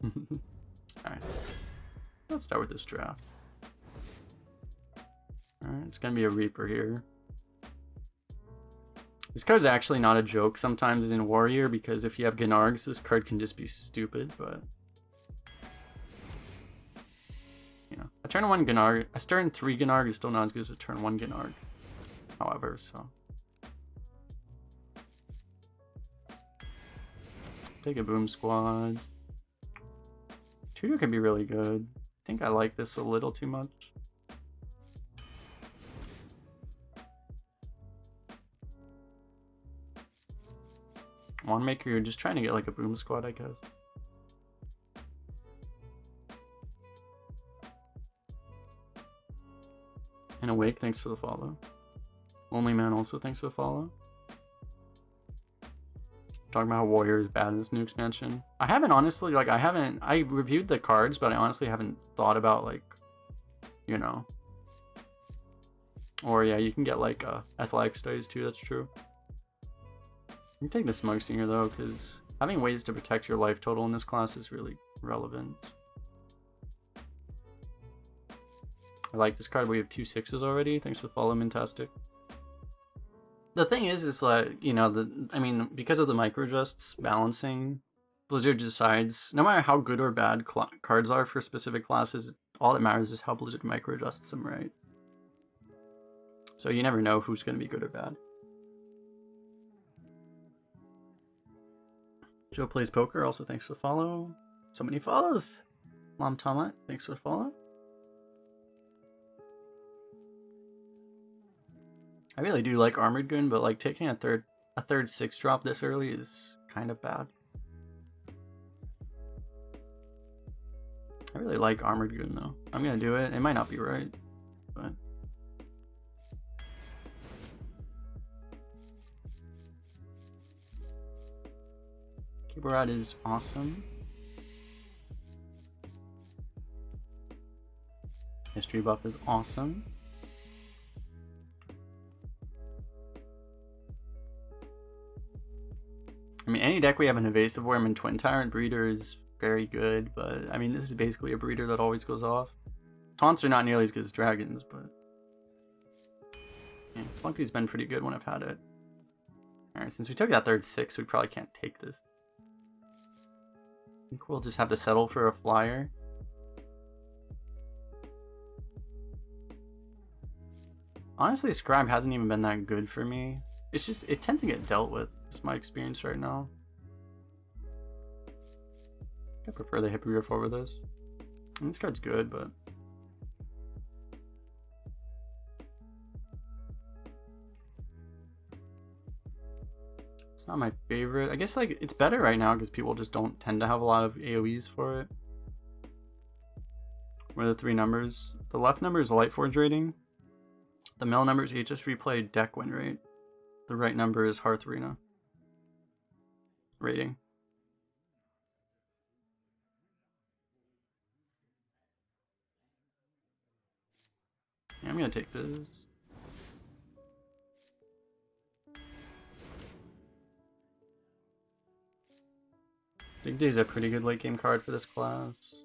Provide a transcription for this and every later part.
Alright. Let's start with this draft. Alright, it's gonna be a Reaper here. This card's actually not a joke sometimes in Warrior, because if you have Gnargs, this card can just be stupid, but... You know, a turn 1 Gnarg, a turn 3 Gnarg is still not as good as a turn 1 Gnarg. However, so... Take a Boom Squad. Tutor can be really good. I think I like this a little too much. Wandmaker, you're just trying to get like a Boom Squad, I guess. And Awake, thanks for the follow. Lonely Man also, thanks for the follow. Talking about how Warrior is bad in this new expansion. I haven't honestly, like, I reviewed the cards, but I honestly haven't thought about, like, you know. Or yeah, you can get like athletic studies too, that's true. You can take the Smoke Singer though, because having ways to protect your life total in this class is really relevant. I like this card. We have 2 6s already. Thanks for the follow, Mintastic. The thing is like, you know, I mean, because of the micro adjusts balancing, Blizzard decides, no matter how good or bad cards are for specific classes, all that matters is how Blizzard micro adjusts them, right? So you never know who's going to be good or bad. Joe Plays Poker, also thanks for the follow. So many follows. Lam Tomat, thanks for the follow. I really do like Armored Goon, but like taking a third 6 drop this early is kind of bad. I really like Armored Goon though. I'm gonna do it. It might not be right, but Kibarad is awesome. History buff is awesome. I mean, any deck we have an Evasive Worm and Twin Tyrant Breeder is very good, but I mean, this is basically a breeder that always goes off. Taunts are not nearly as good as Dragons, but yeah, Flunky's been pretty good when I've had it. Alright, since we took that third 6, we probably can't take this. I think we'll just have to settle for a flyer. Honestly, Scribe hasn't even been that good for me. It's just, it tends to get dealt with. It's my experience right now. I prefer the Hippogriff over this. And this card's good, but it's not my favorite. I guess like it's better right now because people just don't tend to have a lot of AoEs for it. What are the 3 numbers? The left number is Lightforge rating. The middle number is HS Replay deck win rate. The right number is Hearth Arena rating. Yeah, I'm gonna take this. Big Day's a pretty good late game card for this class.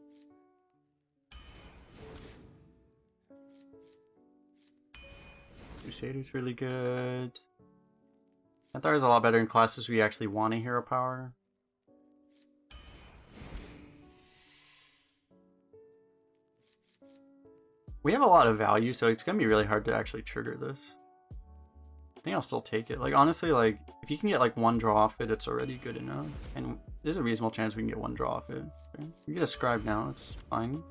Crusader's really good. Centaur is a lot better in classes where you actually want a hero power. We have a lot of value, so it's gonna be really hard to actually trigger this. I think I'll still take it. Like, honestly, like, if you can get like 1 draw off it, it's already good enough. And there's a reasonable chance we can get 1 draw off it. Okay. We get a Scribe now, it's fine.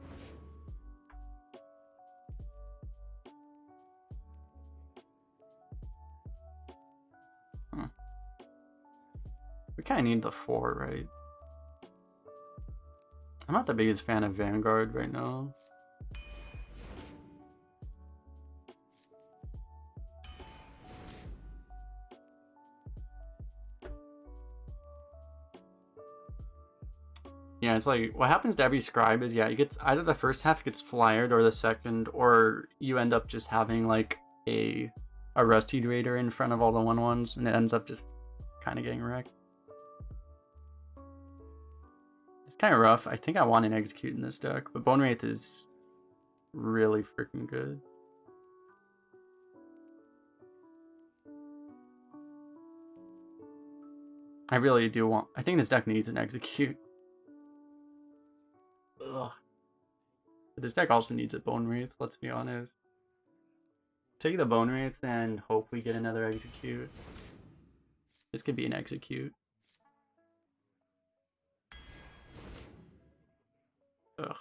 We kind of need the 4, right? I'm not the biggest fan of Vanguard right now. Yeah, it's like, what happens to every Scribe is, yeah, it gets, either the first half gets flyered, or the second, or you end up just having, like, a Rusty Raider in front of all the 1/1s, and it ends up just kind of getting wrecked. kind of rough. I think I want an Execute in this deck, but Bone Wraith is really freaking good. I really do want... I think this deck needs an Execute. Ugh. But this deck also needs a Bone Wraith, let's be honest. Take the Bone Wraith and hope we get another Execute. This could be an Execute. Ugh.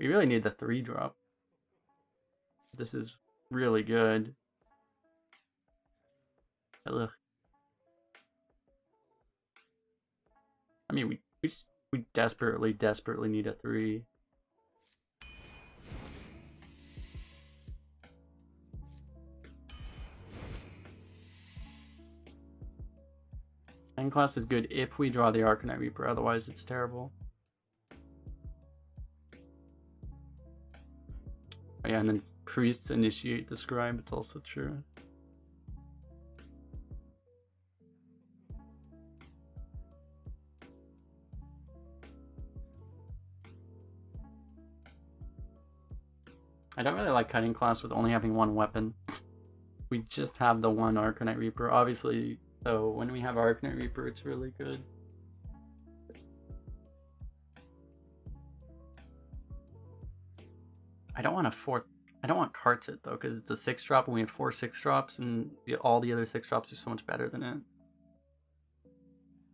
We really need the 3-drop. This is really good. Ugh. I mean, we desperately need a 3. End class is good if we draw the Arcanite Reaper, otherwise it's terrible. Oh yeah, and then priests initiate the scribe, it's also true. I don't really like cutting class with only having one weapon. We just have the one Arcanite Reaper, obviously, so when we have Arcanite Reaper, it's really good. I don't want a 4th. I don't want Kartit though, because it's a 6-drop and we have 4 6-drops, and all the other 6-drops are so much better than it.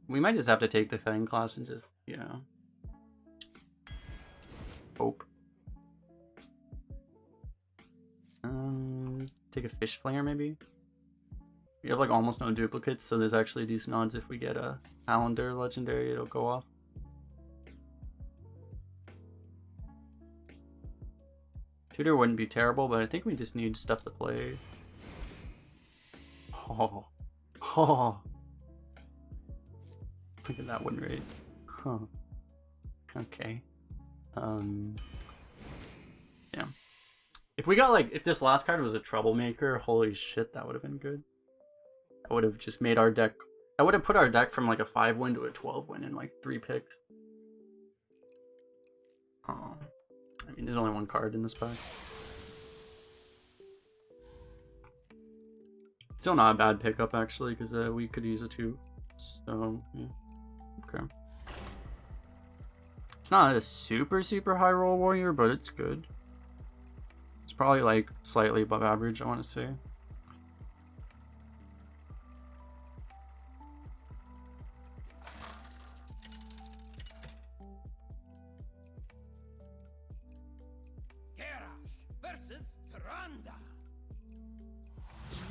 We might just have to take the cutting class and just, you know, hope. Take a Fish Flinger maybe. We have like almost no duplicates, so there's actually decent odds if we get a Highlander legendary, it'll go off. Tutor wouldn't be terrible, but I think we just need stuff to play. Oh. Look at that win rate. Huh. Okay. Yeah. If we got like, if this last card was a Troublemaker, holy shit, that would have been good. I would have just made our deck, I would have put our deck from like a 5-win to a 12-win in like 3 picks. Oh. I mean, there's only one card in this pack. Still not a bad pickup actually, because we could use a 2. So, yeah. Okay. It's not a super high roll warrior, but it's good. It's probably like slightly above average, I want to say. Versus Tyrande.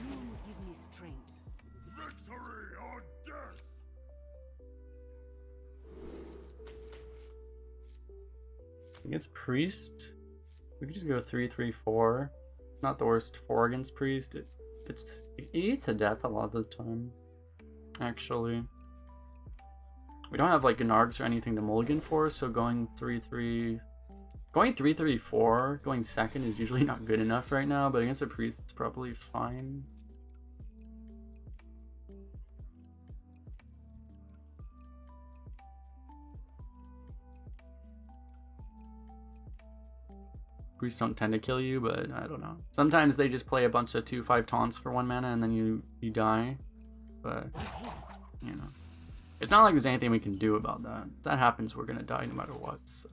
You give me strength. Victory or death. Against Priest, we could just go 3-3-4. Not the worst 4 against Priest. It eats a death a lot of the time, actually. We don't have like Gnargs or anything to mulligan for, so going 3-3... Going 3-3-4, going second is usually not good enough right now, but against a Priest it's probably fine. Priests don't tend to kill you, but I don't know. Sometimes they just play a bunch of 2/5 taunts for 1 mana and then you die. But, you know. It's not like there's anything we can do about that. If that happens, we're gonna die no matter what, so.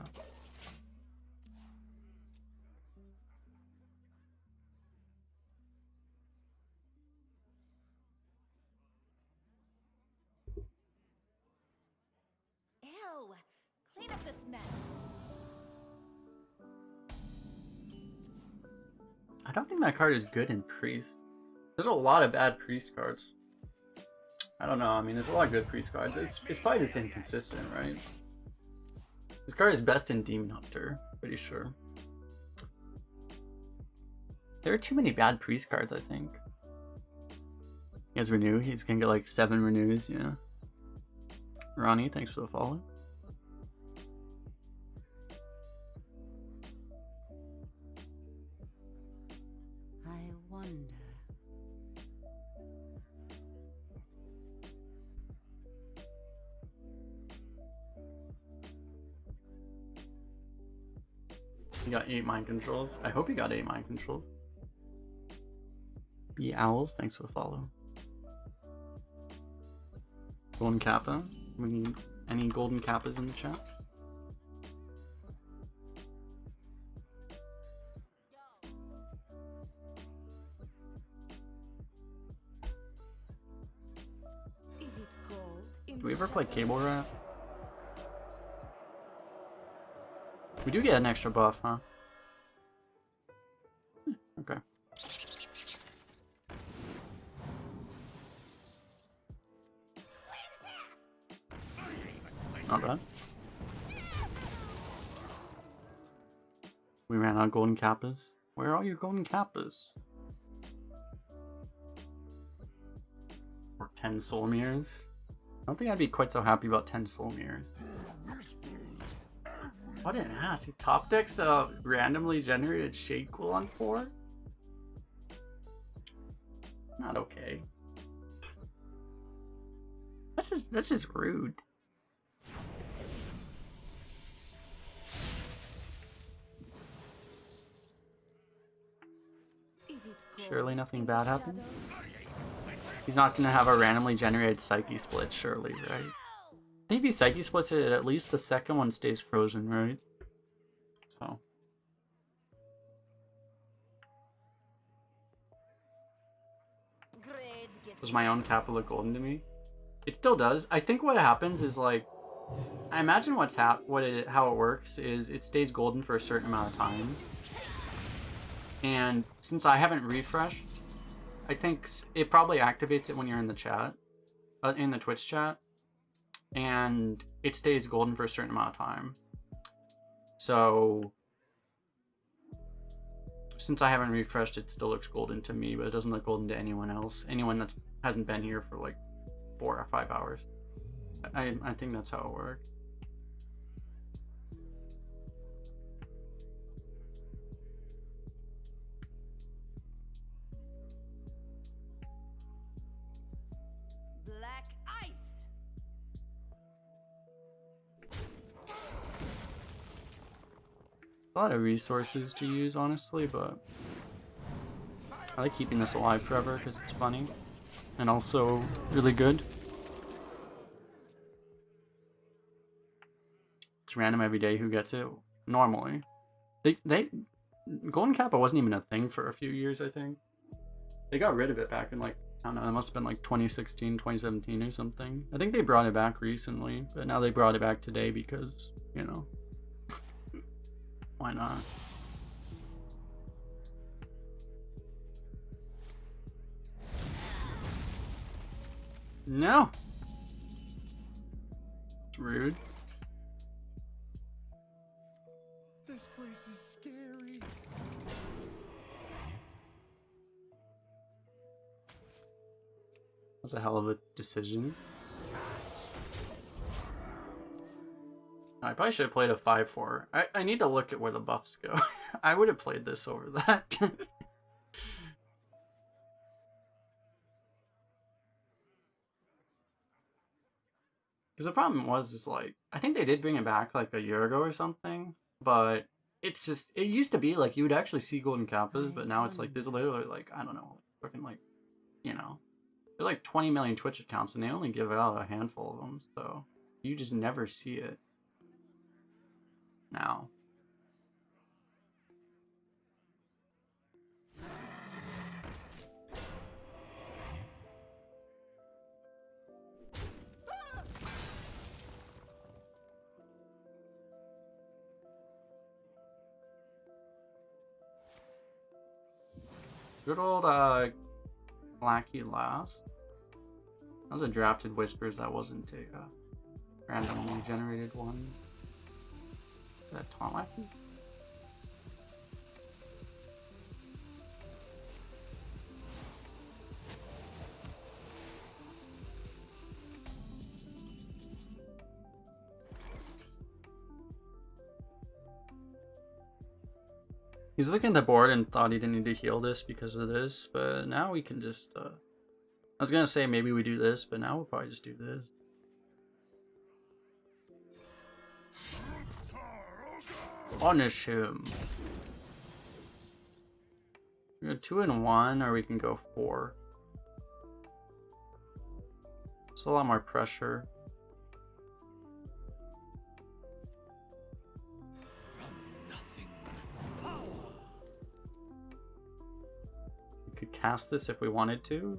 Ew! Clean up this mess. I don't think that card is good in Priest. There's a lot of bad Priest cards. I don't know, I mean, there's a lot of good Priest cards. It's probably just inconsistent, right? This card is best in Demon Hunter, pretty sure. There are too many bad Priest cards, I think. He has Renew, he's gonna get like 7 Renews, yeah. Ronnie, thanks for the follow. I wonder. He got 8 mind controls. I hope he got 8 mind controls. The Owls, thanks for the follow. Golden Kappa. We need any golden Kappas in the chat. Is it cold in Do we the ever play shadows? Cable Rat? We do get an extra buff, huh? Okay. Not bad. We ran out of golden Kappas. Where are all your golden Kappas? Or 10 soul mirrors? I don't think I'd be quite so happy about 10 soul mirrors. What an ass. He top decks a randomly generated Shade Cool on 4? Not okay. That's just rude. Is it cold Surely nothing in bad the happens. shadows? He's not gonna have a randomly generated Psyche split, surely, right? I think if he Psyche splits it, at least the second one stays frozen, right? So. Grades get Does my own Kappa look golden to me? It still does. I think what happens is like, I imagine how it works is it stays golden for a certain amount of time. And since I haven't refreshed, I think it probably activates it when you're in the chat, in the Twitch chat, and it stays golden for a certain amount of time. So since I haven't refreshed, it still looks golden to me, but it doesn't look golden to anyone else. Anyone that hasn't been here for like 4 or 5 hours. I think that's how it works. black ice. A lot of resources to use, honestly, but I like keeping this alive forever because it's funny and also really good. It's random every day who gets it normally. Golden Kappa wasn't even a thing for a few years, I think. They got rid of it back in like, I don't know, it must have been like 2016, 2017 or something. I think they brought it back recently, but now they brought it back today because, you know, why not? No! It's rude. This place is scary. That's a hell of a decision. I probably should have played a 5-4. I need to look at where the buffs go. I would have played this over that. Because the problem was just like, I think they did bring it back like a year ago or something, but it's just, it used to be like you would actually see golden Kappas, but now it's like, there's literally like, I don't know, fucking like, you know, there's like 20 million Twitch accounts and they only give out a handful of them, so you just never see it now. Good old Lackey Last. That was a drafted Whispers, that wasn't a randomly generated one. Is that Taunt Lackey? He's looking at the board and thought he didn't need to heal this because of this, but now we can just, I was gonna say maybe we do this, but now we'll probably just do this. Punish him. We go 2 and 1, or we can go 4. It's a lot more pressure. We could cast this if we wanted to.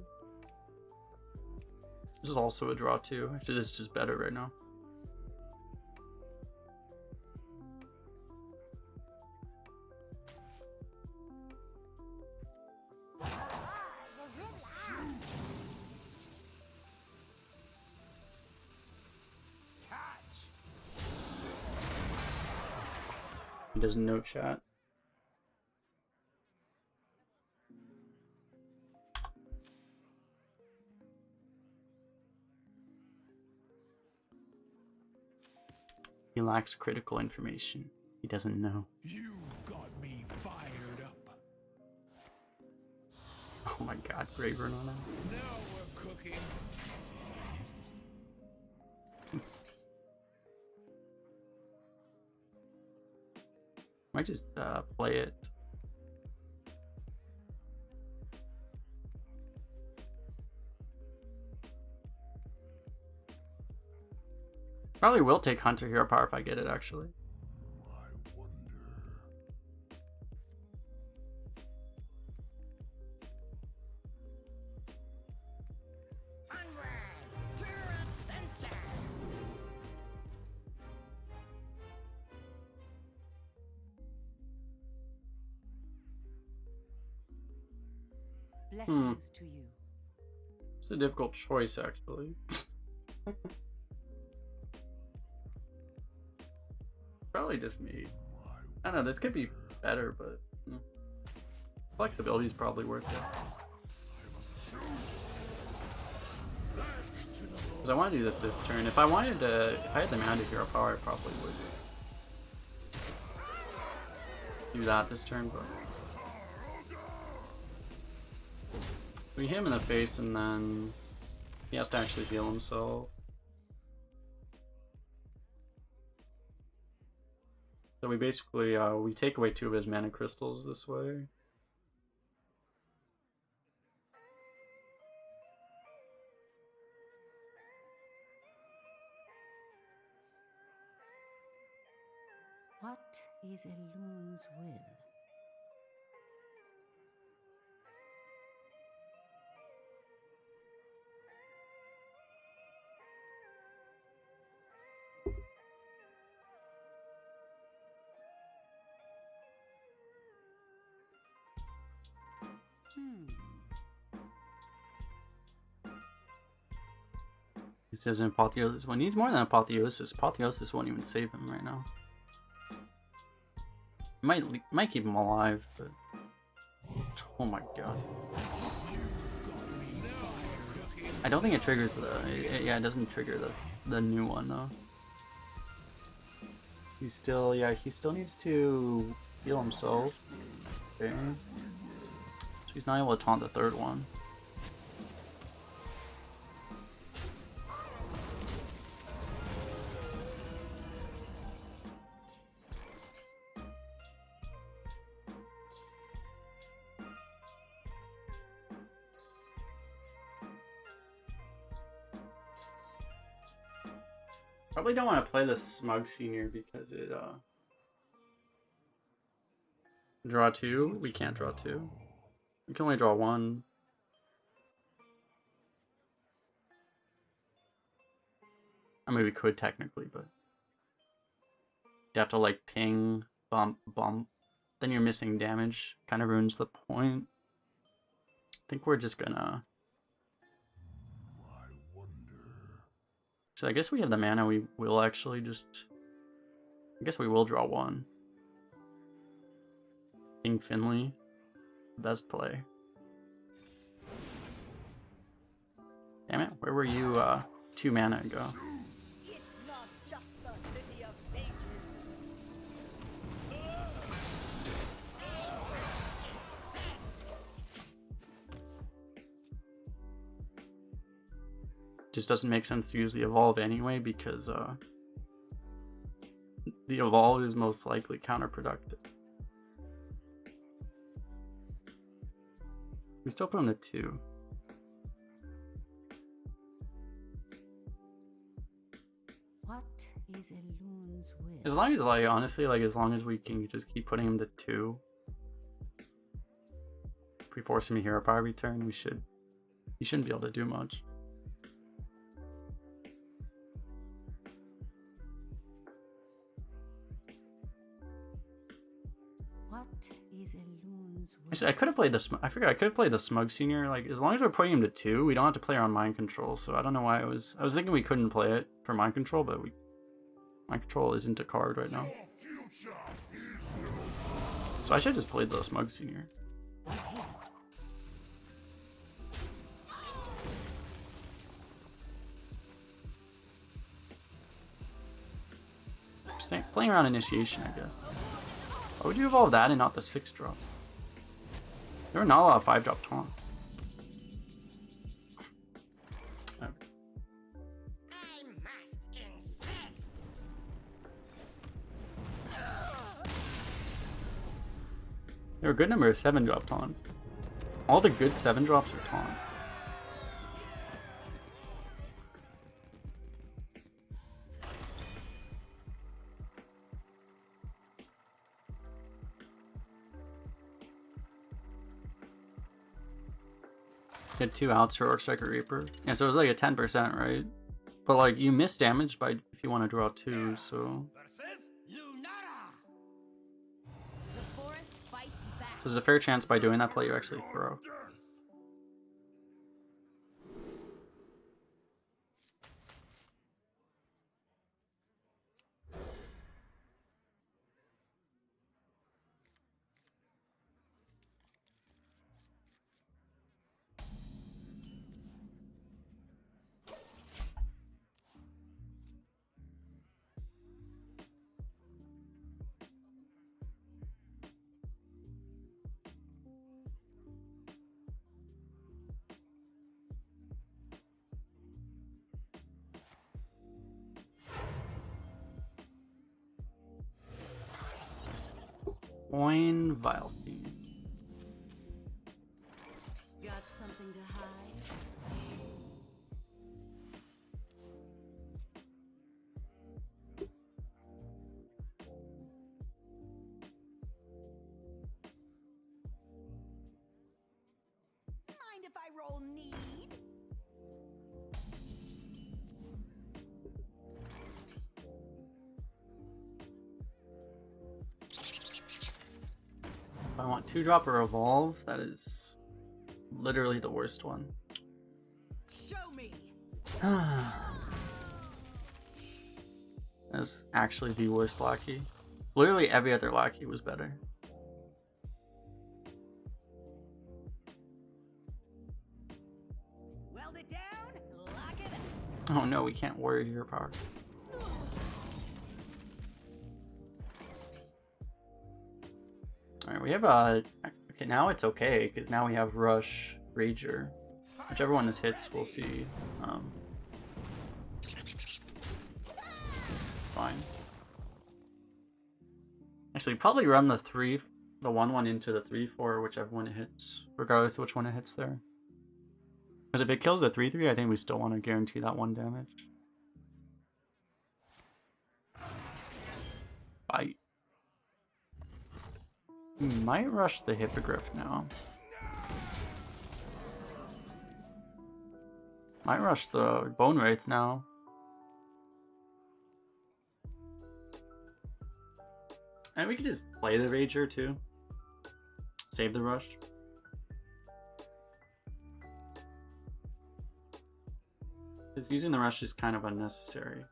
This is also a draw too. Actually, this is just better right now. He doesn't know chat. He lacks critical information. He doesn't know. You've got me fired up. Oh my god, Braver on him. Now we're cooking. Might just play it. Probably will take Hunter Hero Power if I get it, actually. I wonder. Onward to adventure. Blessings to you. It's a difficult choice, actually. Probably just me. I don't know, this could be better, but flexibility is probably worth it. Because I want to do this turn. If I wanted to, if I had the mana to Hero Power, I probably would do that this turn, but we hit him in the face and then he has to actually heal himself. So we basically, we take away 2 of his mana crystals this way. What is a loon's will? He says an Apotheosis. Well, he needs more than Apotheosis. Apotheosis won't even save him right now. Might keep him alive, but oh my god. I don't think it triggers the. Yeah, it doesn't trigger the new one though. He's still, he still needs to heal himself. Okay. So he's not able to taunt the 3rd one. Probably don't want to play the Smug Senior because it draw 2? We can't draw 2. We can only draw 1. I mean, we could technically, but you have to like ping, bump, bump. Then you're missing damage. Kind of ruins the point. I think we're just gonna. So I guess we have the mana. We will actually just. I guess we will draw 1. King Finley, best play. Damn it! Where were you 2 mana ago? It's not just the city of mages. Just doesn't make sense to use the evolve anyway because The evolve is most likely counterproductive. We still put him to 2. What is a loon's will? As long as, like, honestly, like, as long as we can just keep putting him to 2. If we force him to hero power every turn, we should. He shouldn't be able to do much. What is a loon's will? Actually, I could have played the. I forgot. I could have played the Smug Senior. Like, as long as we're putting him to 2, we don't have to play around Mind Control. So I don't know why I was thinking we couldn't play it for Mind Control, but Mind Control isn't a card right now. So I should have just played the Smug Senior. Just playing around Initiation, I guess. Why would you evolve that and not the 6-drop? There were not a lot of 5-drop taunt. Okay. I must insist. There were a good number of 7-drop taunts. All the good 7-drops are taunt. Get 2 outs for Orc Striker Reaper. Yeah, so it was like a 10%, right? But like you miss damage by if you want to draw 2, so The forest fights back. so there's a fair chance by doing that play you actually throw. Coin Vile Fiend. Got something to hide? Mind if I roll need? If I want 2-drop or evolve, that is literally the worst one. Show me. That's actually the worst Lackey. Literally every other Lackey was better. Weld it down, lock it up. Oh no, we can't warrior hero power. Alright, we have okay, now it's okay, because now we have Rush, Rager. Whichever one this hits, we'll see. Fine. Actually, probably run the 1-1 into the 3-4, whichever one it hits, regardless of which one it hits there. Because if it kills the 3-3, I think we still want to guarantee that 1 damage. Bite. We might rush the Hippogriff now. Might rush the Bone Wraith now. And we could just play the Rager too. Save the rush. Because using the rush is kind of unnecessary.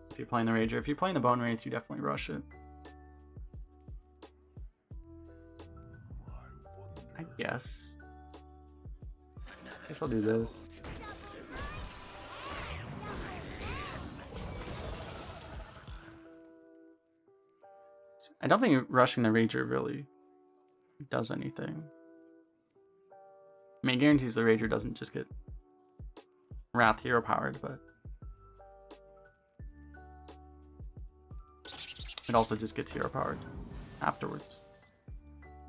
If you're playing the Rager, if you're playing the Bone Wraith, you definitely rush it. I guess. Guess I'll do this. I don't think rushing the Rager really does anything. I mean, it guarantees the Rager doesn't just get Wrath hero powered, but it also just gets hero powered afterwards.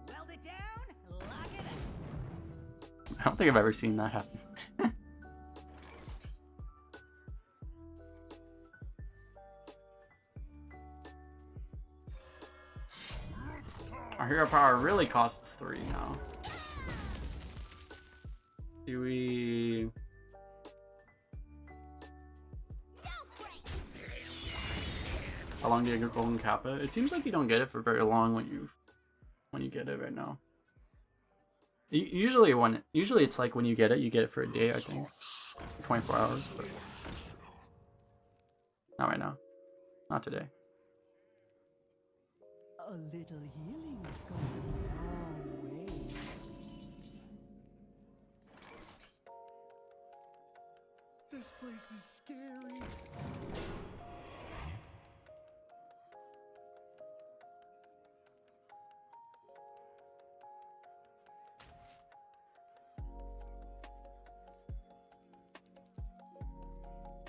Weld it down, lock it up. I don't think I've ever seen that happen. Our hero power really costs 3 now. Do we... How long do you get Golden Kappa? It seems like you don't get it for very long when you get it right now. Usually it's like when you get it for a day, I think. 24 hours, but not right now. Not today. A little healing goes a long way. This place is scary.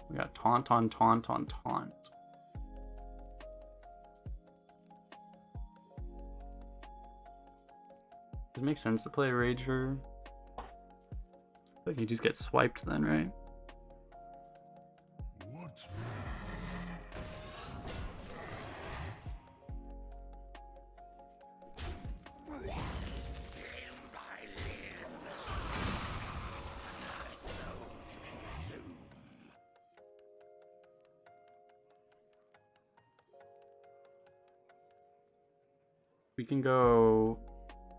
We got taunt on taunt on taunt. Does it make sense to play Rager? But you just get swiped then, right? What? We can go.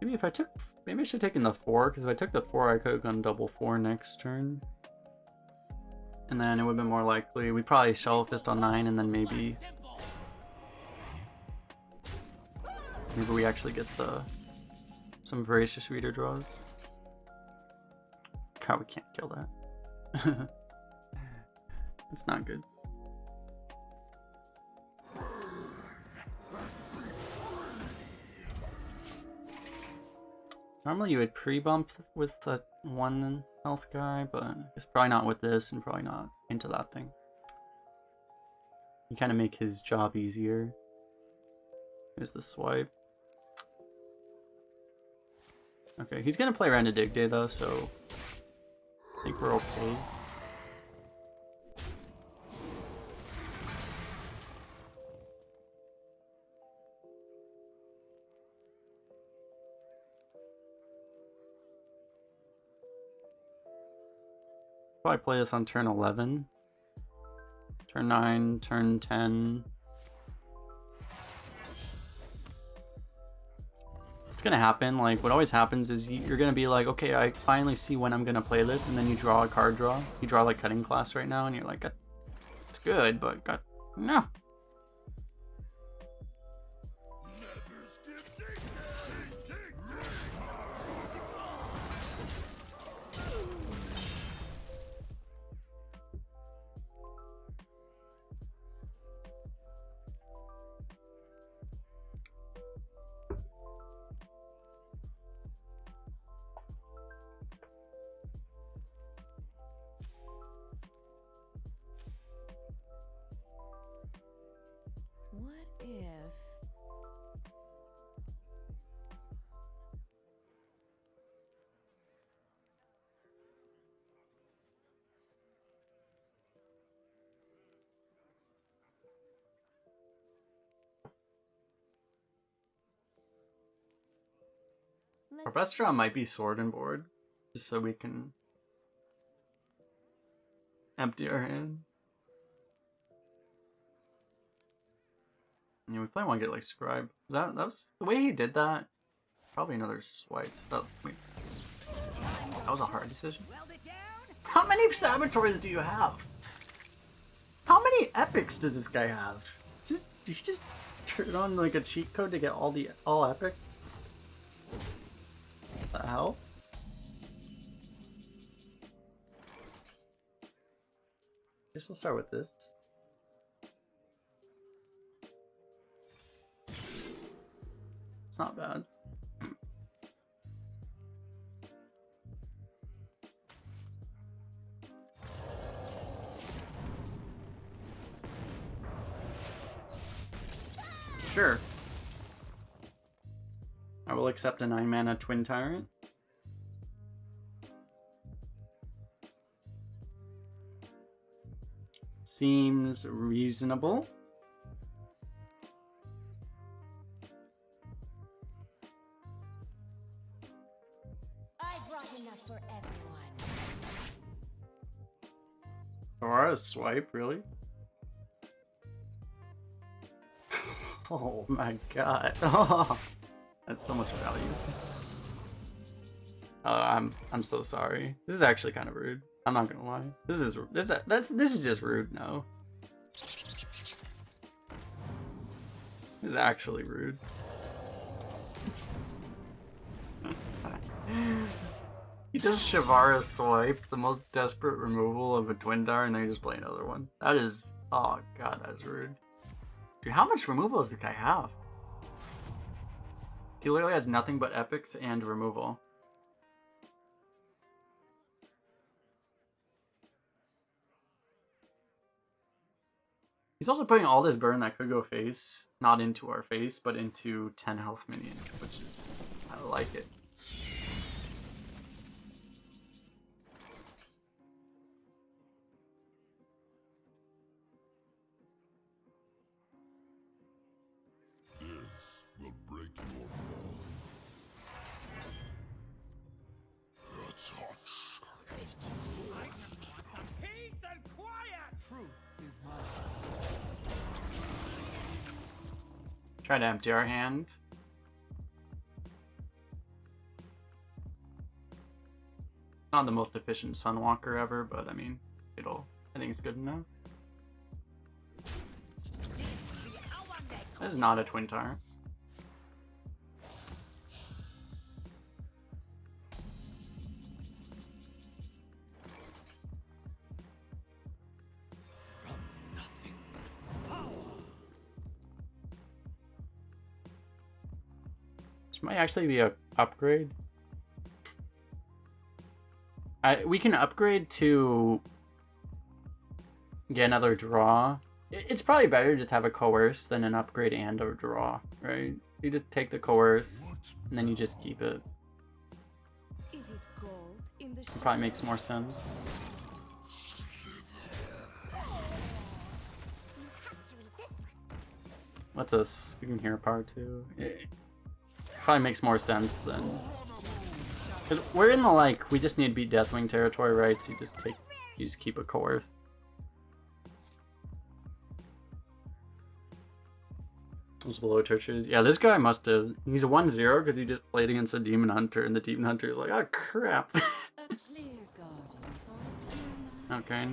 Maybe I should have taken the 4, because if I took the 4, I could have gone double 4 next turn. And then it would have been more likely. We'd probably Shovel Fist on 9, and then maybe we actually get some Voracious Reader draws. God, we can't kill that. It's not good. Normally you would pre-bump with that 1 health guy, but it's probably not with this and probably not into that thing. You kind of make his job easier. Here's the swipe. Okay, he's gonna play around a Dig Day though, so I think we're okay. Probably play this on turn 11. Turn 9, turn 10. It's gonna happen, like what always happens is you're gonna be like, okay, I finally see when I'm gonna play this, and then you draw a card draw. You draw like Cutting Class right now, and you're like, it's good, but no. What if... Our best draw might be Sword and Board, just so we can empty our hand. Yeah, we probably want to get like Scribe. That's the way he did that. Probably another swipe. Wait. That was a hard decision. Weld it down. How many Saboteurs do you have? How many epics does this guy have? Did he just turn on like a cheat code to get all epic? What the hell? Guess we'll start with this. not bad. Sure. I will accept a 9-mana Twin Tyrant. Seems reasonable. I brought enough for everyone. Aurora swipe, really? Oh my god. Oh, that's so much value. I'm so sorry. This is actually kind of rude. I'm not gonna lie. This is just rude. No, this is actually rude. He does Shavara swipe, the most desperate removal of a Twin Tower, and then you just play another one. That is, oh god, that is rude. Dude, how much removal does this guy have? He literally has nothing but epics and removal. He's also putting all this burn that could go face, not into our face, but into 10 health minions, which is, I like it. This will break your fall. That's hot. Peace and quiet! Truth is my Try to empty our hand. Not the most efficient Sunwalker ever, but I mean, I think it's good enough. That is not a Twin Tower. This might actually be a upgrade. We can upgrade to get another draw. It's probably better to just have a coerce than an upgrade and a draw, right? You just take the coerce and then you just keep it. Is it gold in the It probably makes more sense. What's this? We can hear power too. It probably makes more sense than. Cause we're in the like we just need to beat Deathwing territory, right? So you just keep a coerce. Those below churches. Yeah, this guy must have. He's a 1-0 because he just played against a Demon Hunter, and the Demon Hunter is like, oh crap. A clear guardian for a clear man. Okay.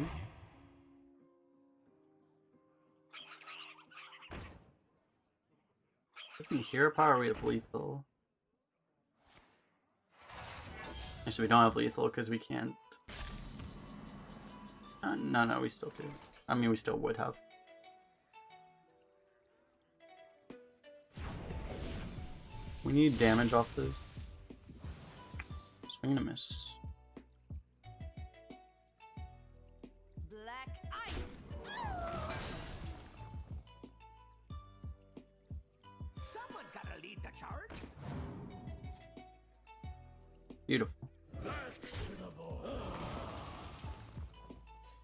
Doesn't hero power we have lethal? Actually, we don't have lethal because we can't. No, we still do. I mean, we still would have. We need damage off this. Swing and a miss. Black ice. Someone's gotta lead the charge. Beautiful.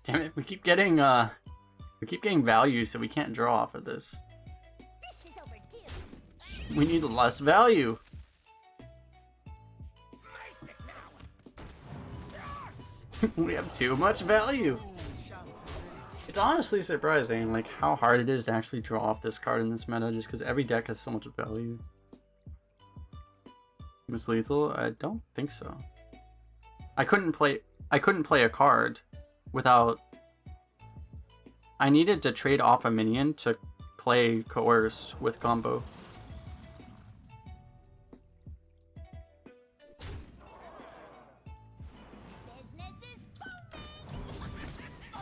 Damn it, we keep getting value, so we can't draw off of this. This is overdue. We need less value. We have too much value. It's honestly surprising, like how hard it is to actually draw off this card in this meta, just because every deck has so much value. Miss Lethal? I don't think so. I couldn't play a card without. I needed to trade off a minion to play Coerce with combo.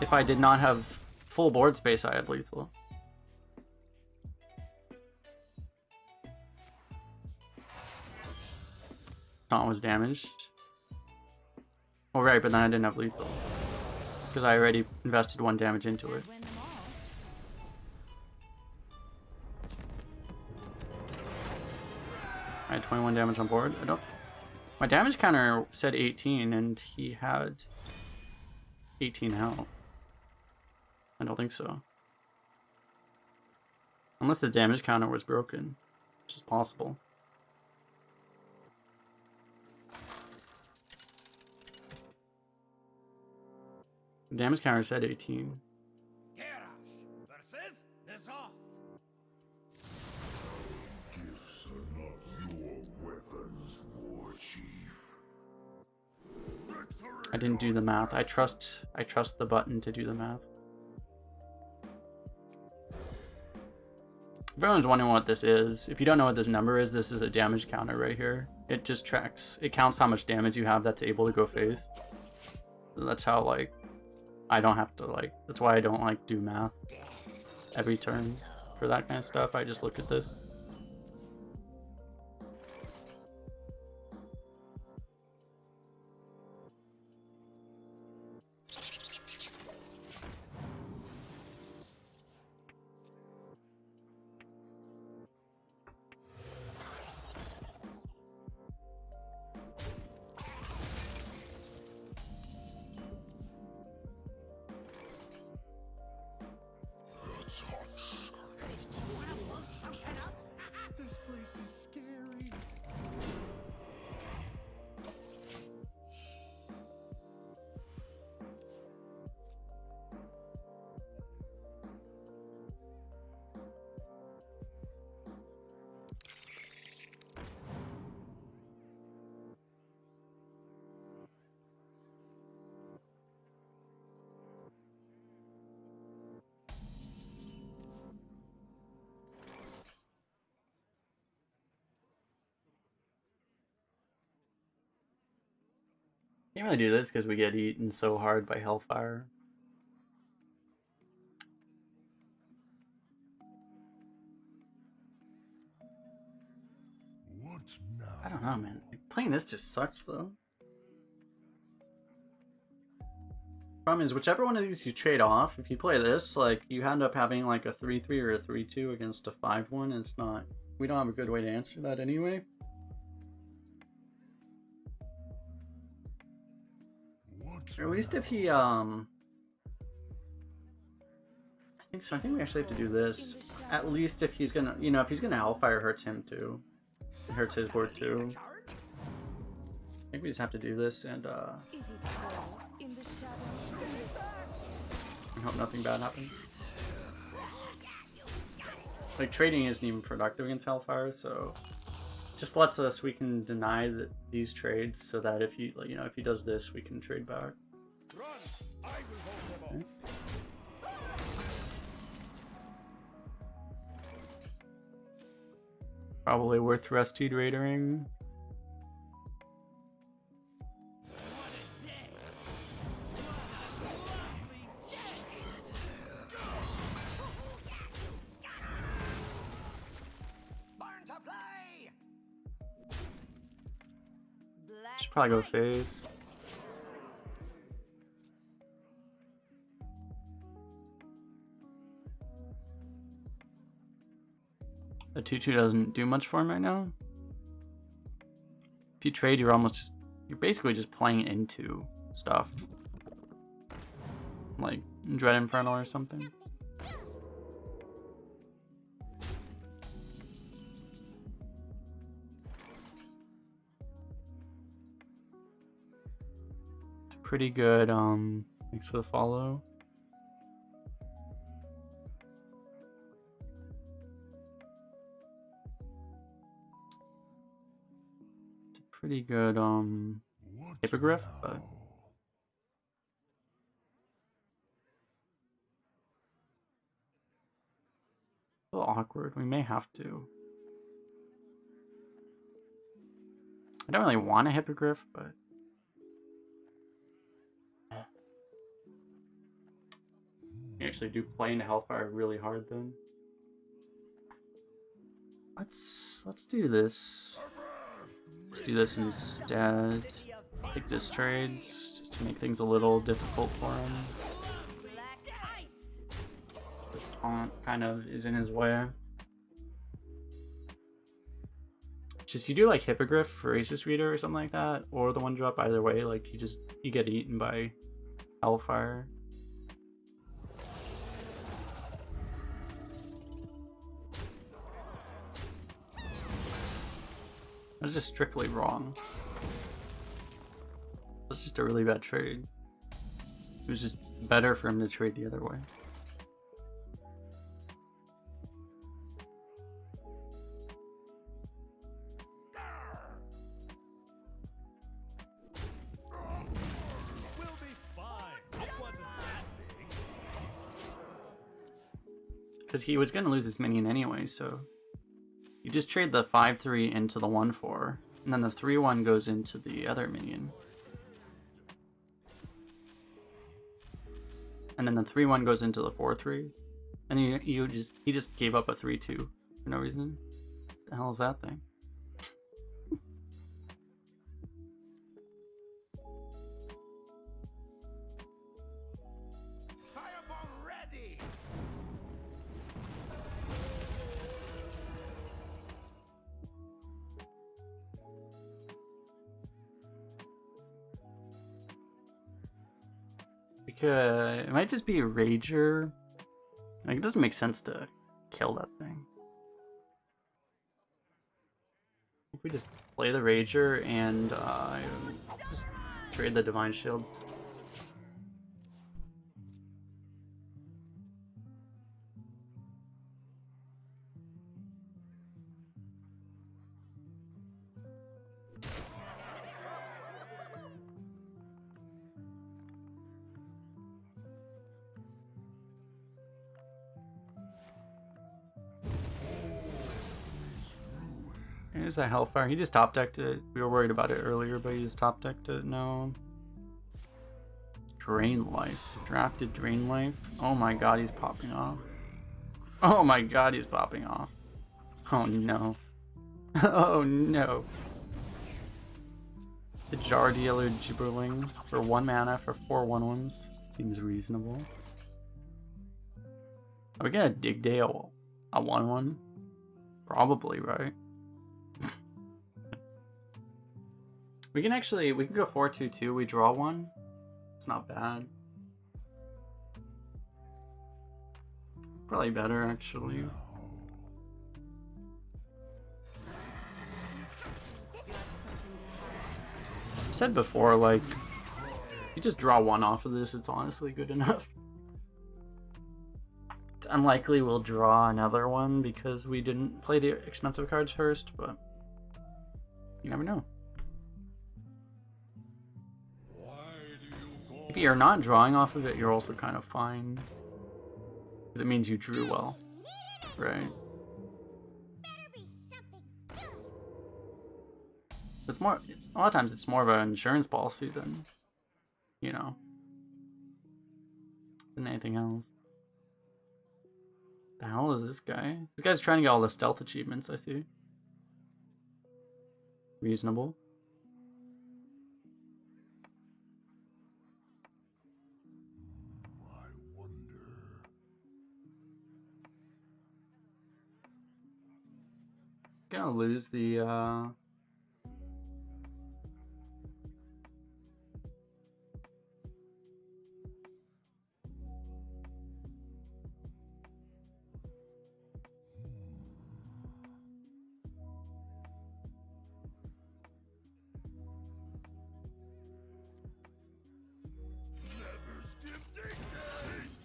If I did not have full board space, I had lethal. Taunt was damaged. Oh right, but then I didn't have lethal. Because I already invested 1 damage into it. Win them all. I had 21 damage on board. I don't... My damage counter said 18 and he had 18 health. I don't think so. Unless the damage counter was broken, which is possible. The damage counter said 18. Garrosh versus N'Zoth. Gifts are not your weapons, War Chief. Victory! I didn't do the math. I trust the button to do the math. If everyone's wondering what this is, if you don't know what this number is, this is a damage counter right here. It just tracks, it counts how much damage you have that's able to go phase. So that's how, like, I don't have to, like, that's why I don't, like, do math every turn for that kind of stuff. I just look at this. That's hot. This place is scary. Can't really do this because we get eaten so hard by Hellfire. What now? I don't know, man. Like, playing this just sucks, though. Problem is, whichever one of these you trade off, if you play this, like, you end up having, like, a 3-3 or a 3-2 against a 5-1, and it's not... We don't have a good way to answer that anyway. What Or at least if he, I think so. I think we actually have to do this. At least if he's gonna, you know, if he's gonna Hellfire, hurts him too. It hurts his board too. I think we just have to do this and Is it so? In the shadows. hope nothing bad happens. Like, trading isn't even productive against Hellfire, so just lets us, we can deny these trades so that if he, you know, if he does this, we can trade back. Run! I will hold them off. Probably worth Rusty Raidering. Burn to play! Should probably go phase. The 2-2 doesn't do much for him right now. If you trade, you're basically just playing into stuff. Like Dread Infernal or something. It's pretty good, thanks for the follow. Pretty good, What Hippogriff, but now? a little awkward. We may have to. I don't really want a Hippogriff, but you actually do play into Hellfire really hard then. Let's do this. Let's do this instead. Take this trade just to make things a little difficult for him. Black ice. The taunt kind of is in his way. Just you do like Hippogriff for Aces Reader or something like that, or the one drop, either way, like you get eaten by Hellfire. That's just strictly wrong. That's just a really bad trade. It was just better for him to trade the other way. We'll be fine. It wasn't that big. Because he was going to lose his minion anyway, so... You just trade the 5-3 into the 1-4, and then the 3-1 goes into the other minion. And then the 3-1 goes into the 4-3. And he just gave up a 3-2 for no reason. What the hell is that thing? Fireball ready. Because it might just be a Rager. Like, it doesn't make sense to kill that thing. We just play the Rager and just trade the Divine Shields. Here's a Hellfire. He just top decked it. We were worried about it earlier, but he just top decked it. No. Drain Life. Drafted Drain Life. Oh my god, he's popping off. Oh my god, he's popping off. Oh no. Oh no. The Jar Dealer Gibberling for 1 mana for 4 1/1s. Seems reasonable. Are we gonna Dig Day a 1/1? Probably, right? We can go 4-2-2. We draw 1. It's not bad. Probably better, actually. I've said before, like, you just draw 1 off of this, it's honestly good enough. It's unlikely we'll draw another one because we didn't play the expensive cards first, but you never know. If you're not drawing off of it, you're also kind of fine. Because it means you drew well. Right? It's more, a lot of times it's more of an insurance policy than, you know, than anything else. The hell is this guy? This guy's trying to get all the stealth achievements, I see. Reasonable. Gonna lose the I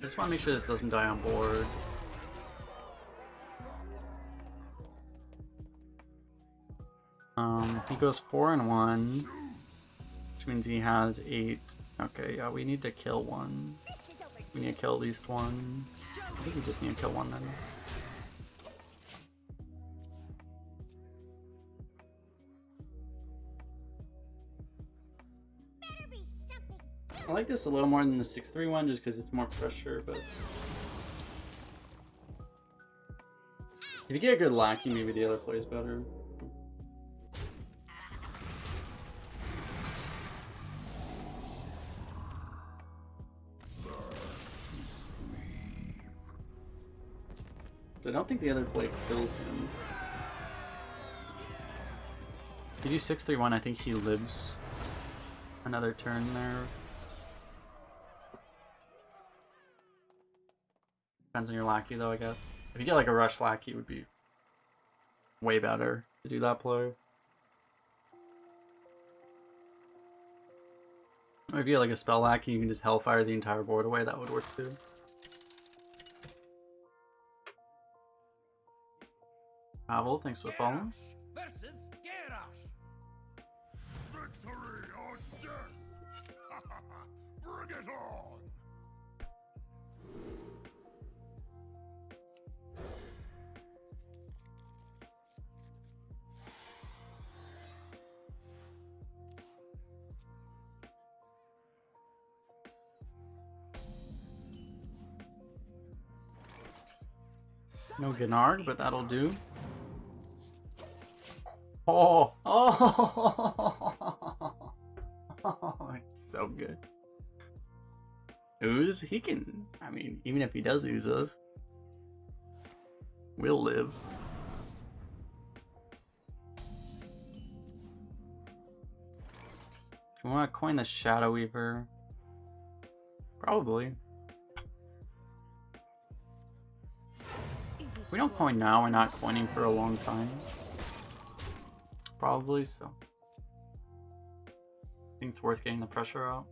just want to make sure this doesn't die on board. He goes 4-1, which means he has 8. Okay, yeah, we need to kill 1. We need to kill at least 1. I think we just need to kill 1 then. I like this a little more than the 6-3 one just because it's more pressure, but if you get a good lackey, maybe the other plays better. So I don't think the other play kills him. If you do 6-3-1, I think he lives another turn there. Depends on your Lackey though, I guess. If you get like a rush Lackey, it would be way better to do that play. Or if you get like a spell Lackey, you can just Hellfire the entire board away, that would work too. Pavel, thanks for following. Versus Garrosh. Victory or death! Bring it on! No Gennard, but that'll do. Oh, oh, it's so good. Ooze, he can. I mean, even if he does ooze us, we'll live. Do we want to coin the Shadow Weaver? Probably. If we don't coin now, we're not coining for a long time. Probably, so I think it's worth getting the pressure out.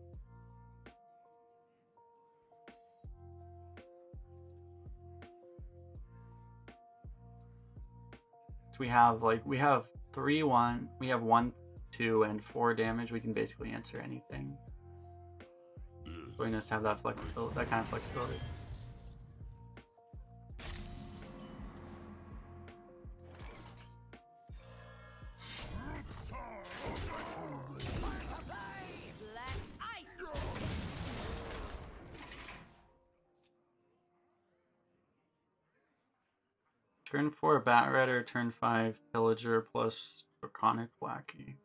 So we have 3-1, we have 1, 2, and 4 damage. We can basically answer anything. So we just have that flexibility, that kind of flexibility. Black ice. Turn 4 Bat Rider, turn 5 Pillager plus Draconic Lackey.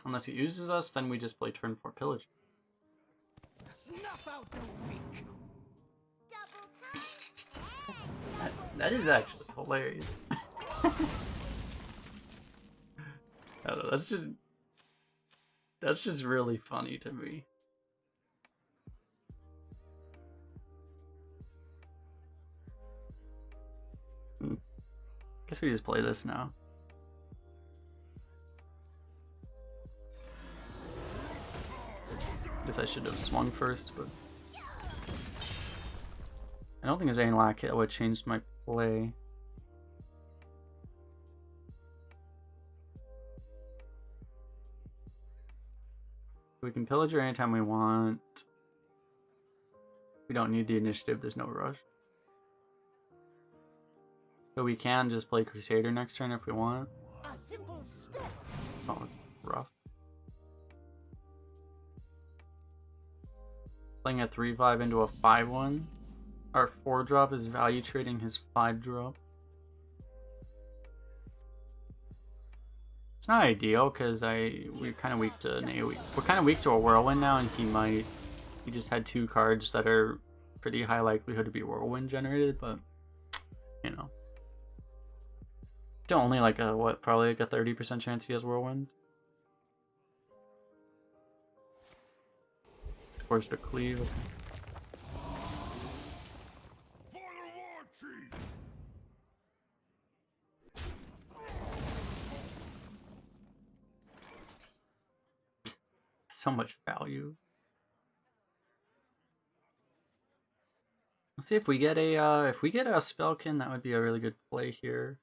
Unless he uses us, then we just play turn 4 Pillager. Snuff out the weak. That is actually hilarious. I don't know, that's just really funny to me. Guess we just play this now. Guess I should have swung first, but I don't think there's any lack that would have changed my play. We can Pillager anytime we want. We don't need the initiative, there's no rush. So we can just play Crusader next turn if we want. A simple step. Oh, it's rough. Playing a 3-5 into a 5-1. Our 4-drop is value trading his 5-drop. It's not ideal because we're kind of weak to an AoE. We're kind of weak to a Whirlwind now, and he just had 2 cards that are pretty high likelihood to be Whirlwind generated, but you know. Still only like a probably like a 30% chance he has Whirlwind. Forced to cleave. So much value. Let's see if we get a Spellkin, that would be a really good play here.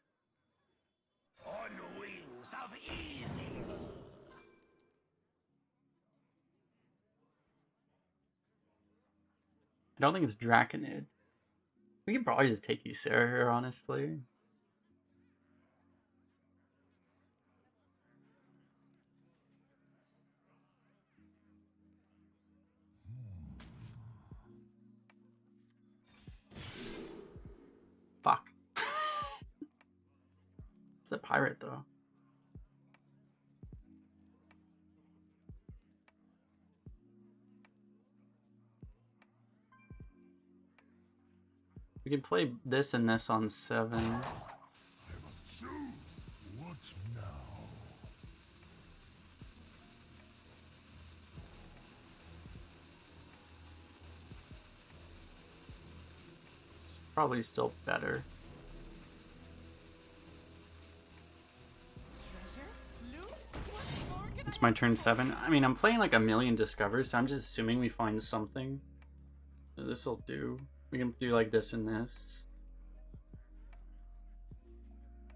On wings of evil. I don't think it's Draconid. We could probably just take Ysera here, honestly. Fuck. It's a pirate, though. We can play this and this on 7. I must choose. What now? It's probably still better. It's my turn 7. I mean, I'm playing like a million discovers, so I'm just assuming we find something. This'll do. We can do like this and this.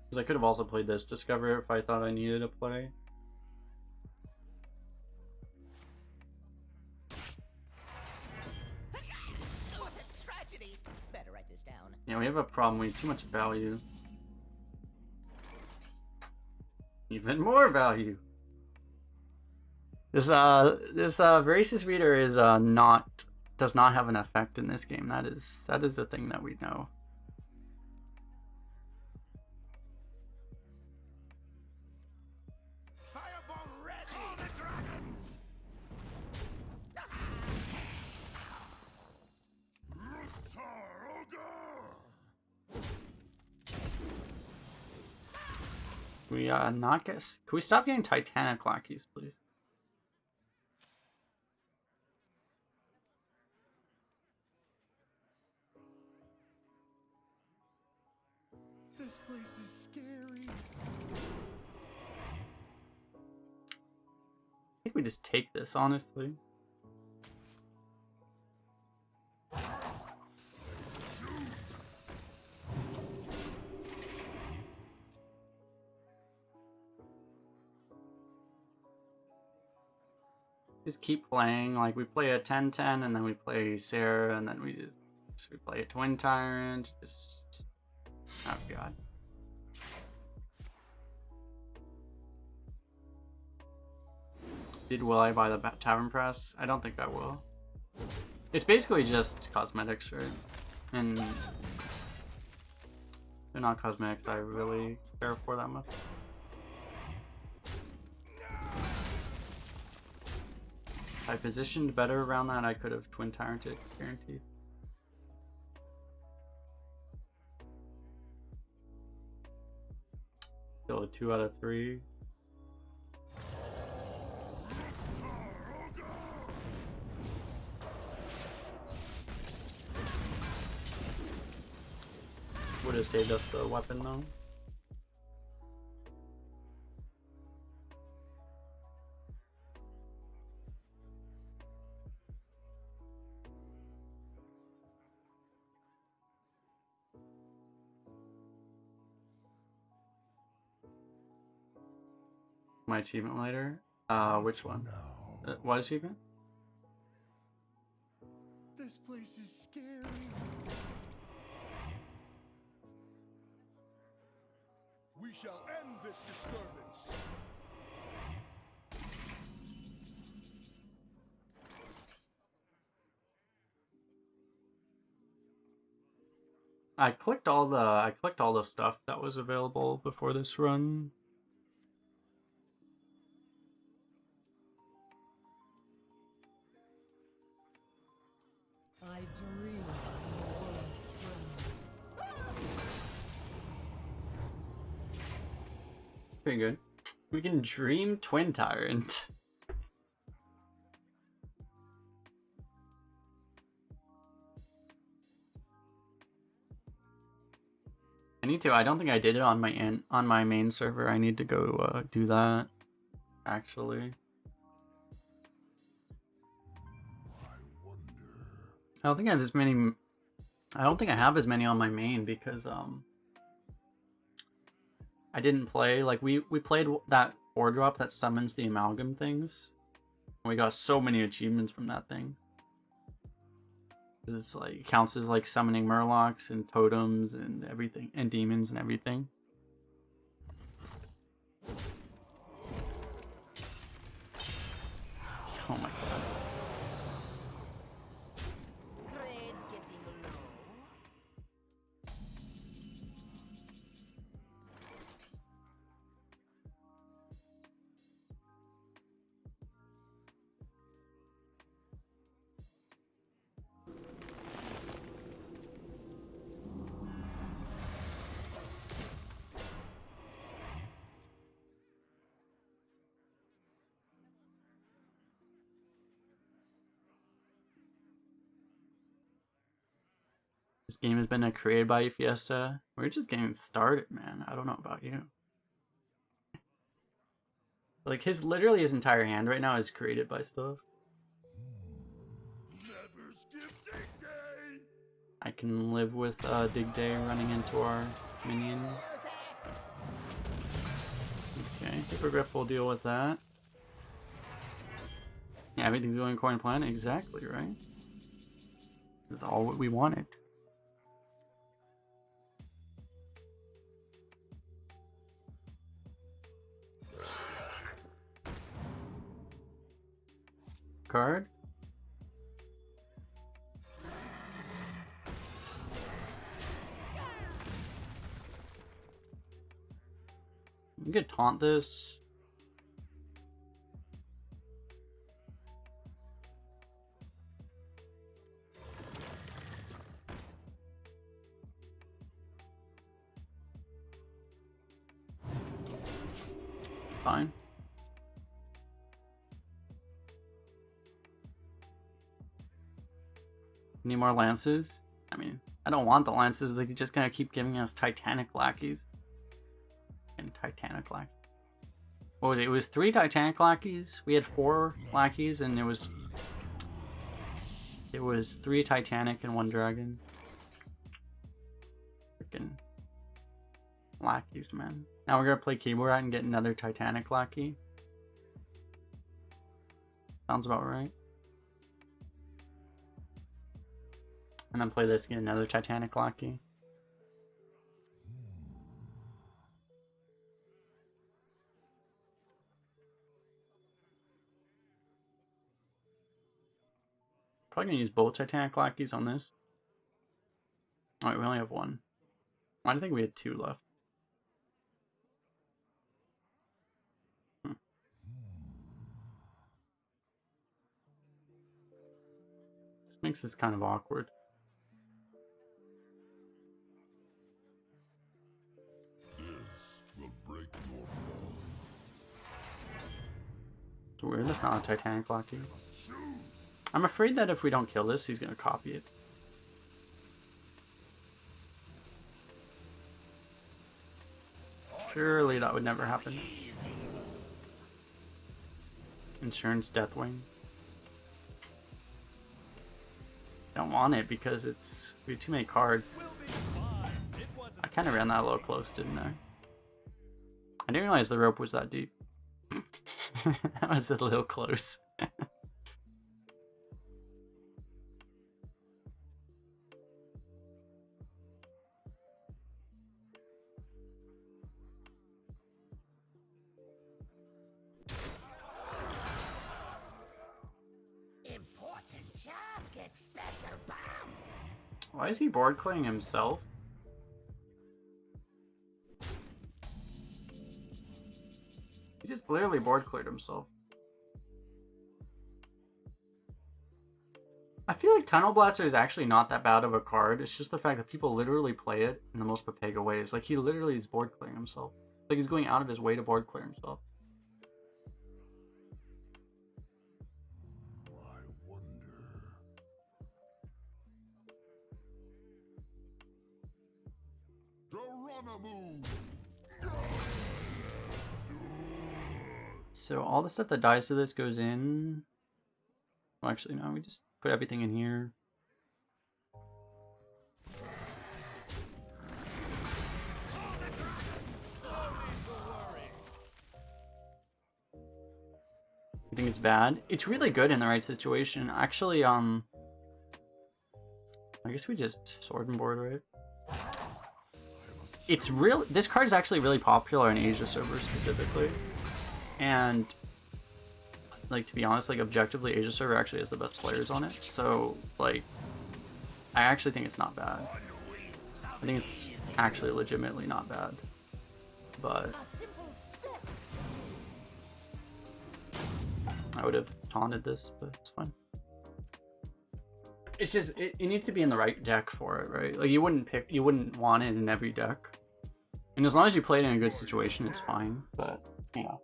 Because I could have also played this discover if I thought I needed a play. What a tragedy! Better write this down. Yeah, we have a problem. We have too much value. Even more value. This Voracious Reader is does not have an effect in this game. That is a thing that we know. Firebomb ready! For the dragons! Ruktar Ogre! We not get. Can we stop getting Titanic lackeys, please? This place is scary. I think we just take this, honestly. Just keep playing. Like, we play a 10-10, and then we play Sarah, and then we play a Twin Tyrant. Just... Oh, God. Will I buy the Tavern Press? I don't think I will. It's basically just cosmetics, right? And they're not cosmetics I really care for that much. If I positioned better around that, I could have Twin Tyranted, guaranteed. Still a 2 out of 3. Would have saved us the weapon though. My achievement later? Which one? Now. What achievement? This place is scary. We shall end this disturbance. I clicked all the stuff that was available before this run. I dream Pretty good. We can dream Twin Tyrant. I need to. I don't think I did it on my main server. I need to go do that. Actually, I wonder. I don't think I have as many. I don't think I have as many on my main because I didn't play. Like we played that 4-drop that summons the amalgam things. And we got so many achievements from that thing. It's like it counts as like summoning murlocs and totems and everything and demons and everything. Oh my god. Grade's getting low. This game has been created by Fiesta. We're just getting started, man. I don't know about you. Like literally his entire hand right now is created by stuff. Never skip dig day. I can live with Dig Day running into our minions. Okay, Hippogriff will deal with that. Yeah, everything's going according to plan. Exactly, right? That's all what we wanted. Card. You could taunt this. Fine. Need more lances? I mean, I don't want the lances. They're just gonna keep giving us Titanic lackeys. And Titanic lackey. What was it? It was 3 Titanic lackeys. We had 4 lackeys, and it was 3 Titanic and 1 dragon. Freaking lackeys, man. Now we're gonna play keyboard and get another Titanic lackey. Sounds about right. And then play this, get another Titanic lackey. Probably gonna use both Titanic lackeys on this. Alright, we only have 1. I think we had 2 left. This makes this kind of awkward. This will break your bone. It's weird, that's not a Titanic lackey. I'm afraid that if we don't kill this, he's gonna copy it. Surely that would never happen. Insurance Deathwing. Don't want it because we have too many cards. I kind of ran that a little close, didn't I? I didn't realize the rope was that deep. That was a little close. Important job gets special bomb. Why is he board clearing himself? He just literally board cleared himself. I feel like Tunnel Blaster is actually not that bad of a card. It's just the fact that people literally play it in the most Papega ways. Like, he literally is board clearing himself. Like, he's going out of his way to board clear himself. I wonder. Geronimo! So all the stuff that dies to this goes in. Well, actually, no, we just put everything in here. You think it's bad? It's really good in the right situation. Actually, I guess we just sword and board, right? It's real. This card is actually really popular in Asia servers specifically. And like, to be honest, like, objectively, Asia server actually has the best players on it. So like, I actually think it's not bad. I think it's actually legitimately not bad. But A simple step. I would have taunted this, but it's fine. It's just it needs to be in the right deck for it, right? Like, you wouldn't want it in every deck. And as long as you play it in a good situation, it's fine. But you know.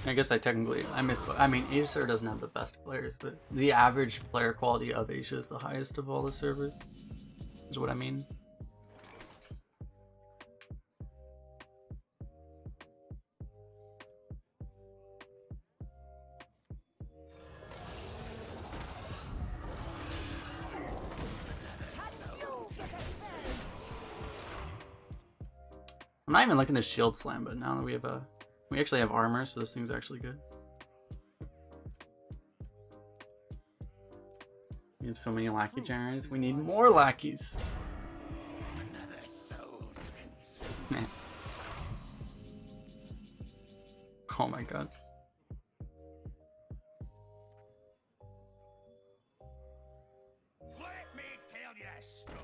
I guess I misspoke. I mean, Acer doesn't have the best players, but the average player quality of Asia is the highest of all the servers. Is what I mean. I'm not even looking to shield slam, but now that we actually have armor, so this thing's actually good. We have so many lackey generators. We need more lackeys. Man. Oh my god. Let me tell you a story.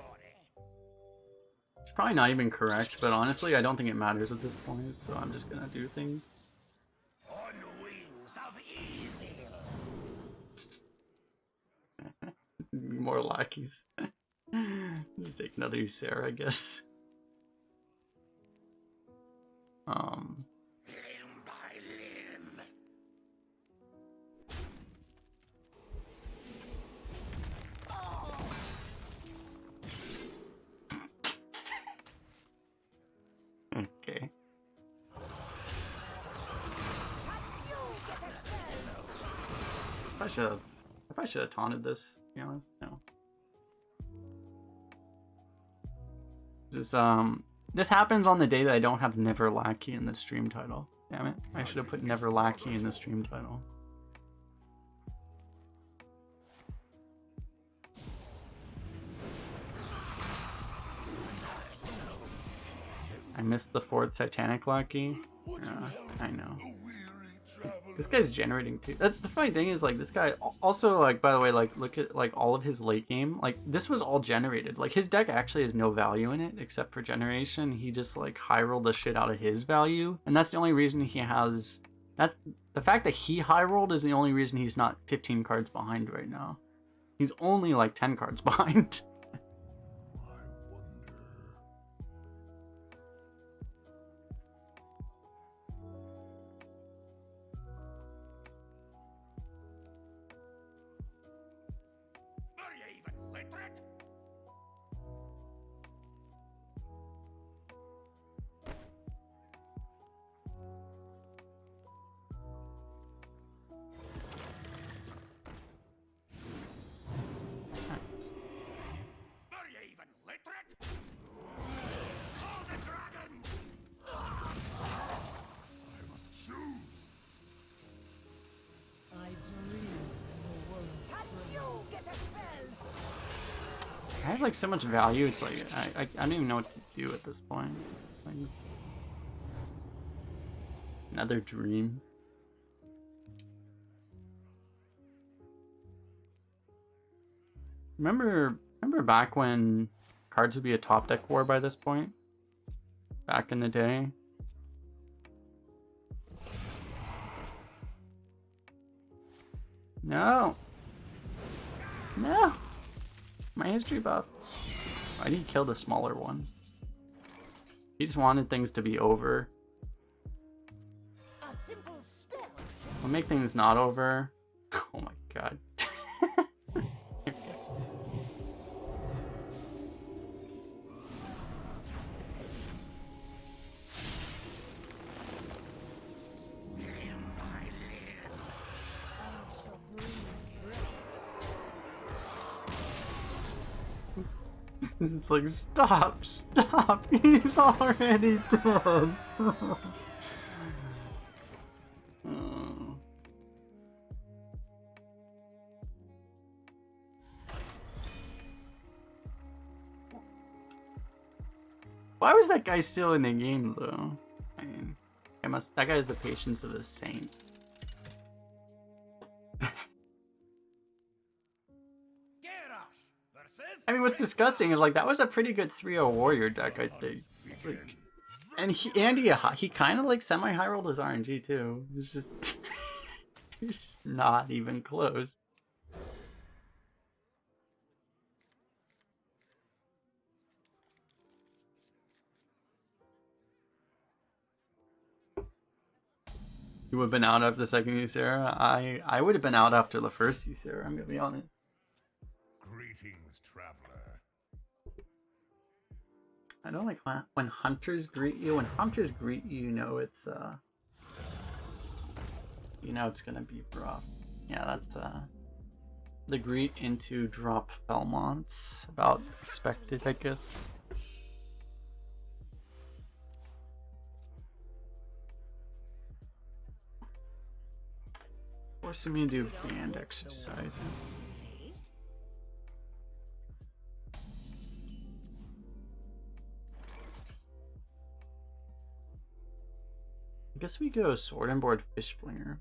It's probably not even correct, but honestly, I don't think it matters at this point, so I'm just gonna do things. On the wings of evil. More lackeys. Just take another Ysera, I guess. Limb by limb. Okay. I probably should have taunted this, to be honest. No. This happens on the day that I don't have Never Lackey in the stream title. Damn it. I should have put Never Lackey in the stream title. I missed the 4th Titanic Lackey. Yeah, I know. This guy's generating too. That's the funny thing is, like, this guy also, like, by the way, like, look at like all of his late game. Like, this was all generated. Like, his deck actually has no value in it except for generation. He just like high rolled the shit out of his value, and that's the only reason he has. That's the fact that he high rolled is the only reason he's not 15 cards behind right now. He's only like 10 cards behind. Are you even literate? Are you even literate? Call the dragons! I must choose. I dream in the world. Can you get a spell? I have like so much value. It's like I don't even know what to do at this point. Like, another dream. Remember back when cards would be a top deck war by this point? Back in the day? No! No! My history buff. Why did he kill the smaller one? He just wanted things to be over. A simple spell. We'll make things not over. Oh my god. I shall bring rest. It's like, stop, stop, he's already dead. Why was that guy still in the game, though? I mean, that guy has the patience of a saint. Garrosh versus. I mean, what's disgusting is, like, that was a pretty good 3-0 warrior deck, I think. Like, and he kind of like semi-high rolled his RNG too. It's just, it's just not even close. You would have been out after the second Ysera. I would have been out after the first Ysera, I'm gonna be honest. Greetings, traveler. I don't like when hunters greet you. When hunters greet you, you know it's gonna be rough. Yeah, that's the greet into drop Belmont's about expected, I guess. Forcing me to do band exercises. I guess we go sword and board fish flinger.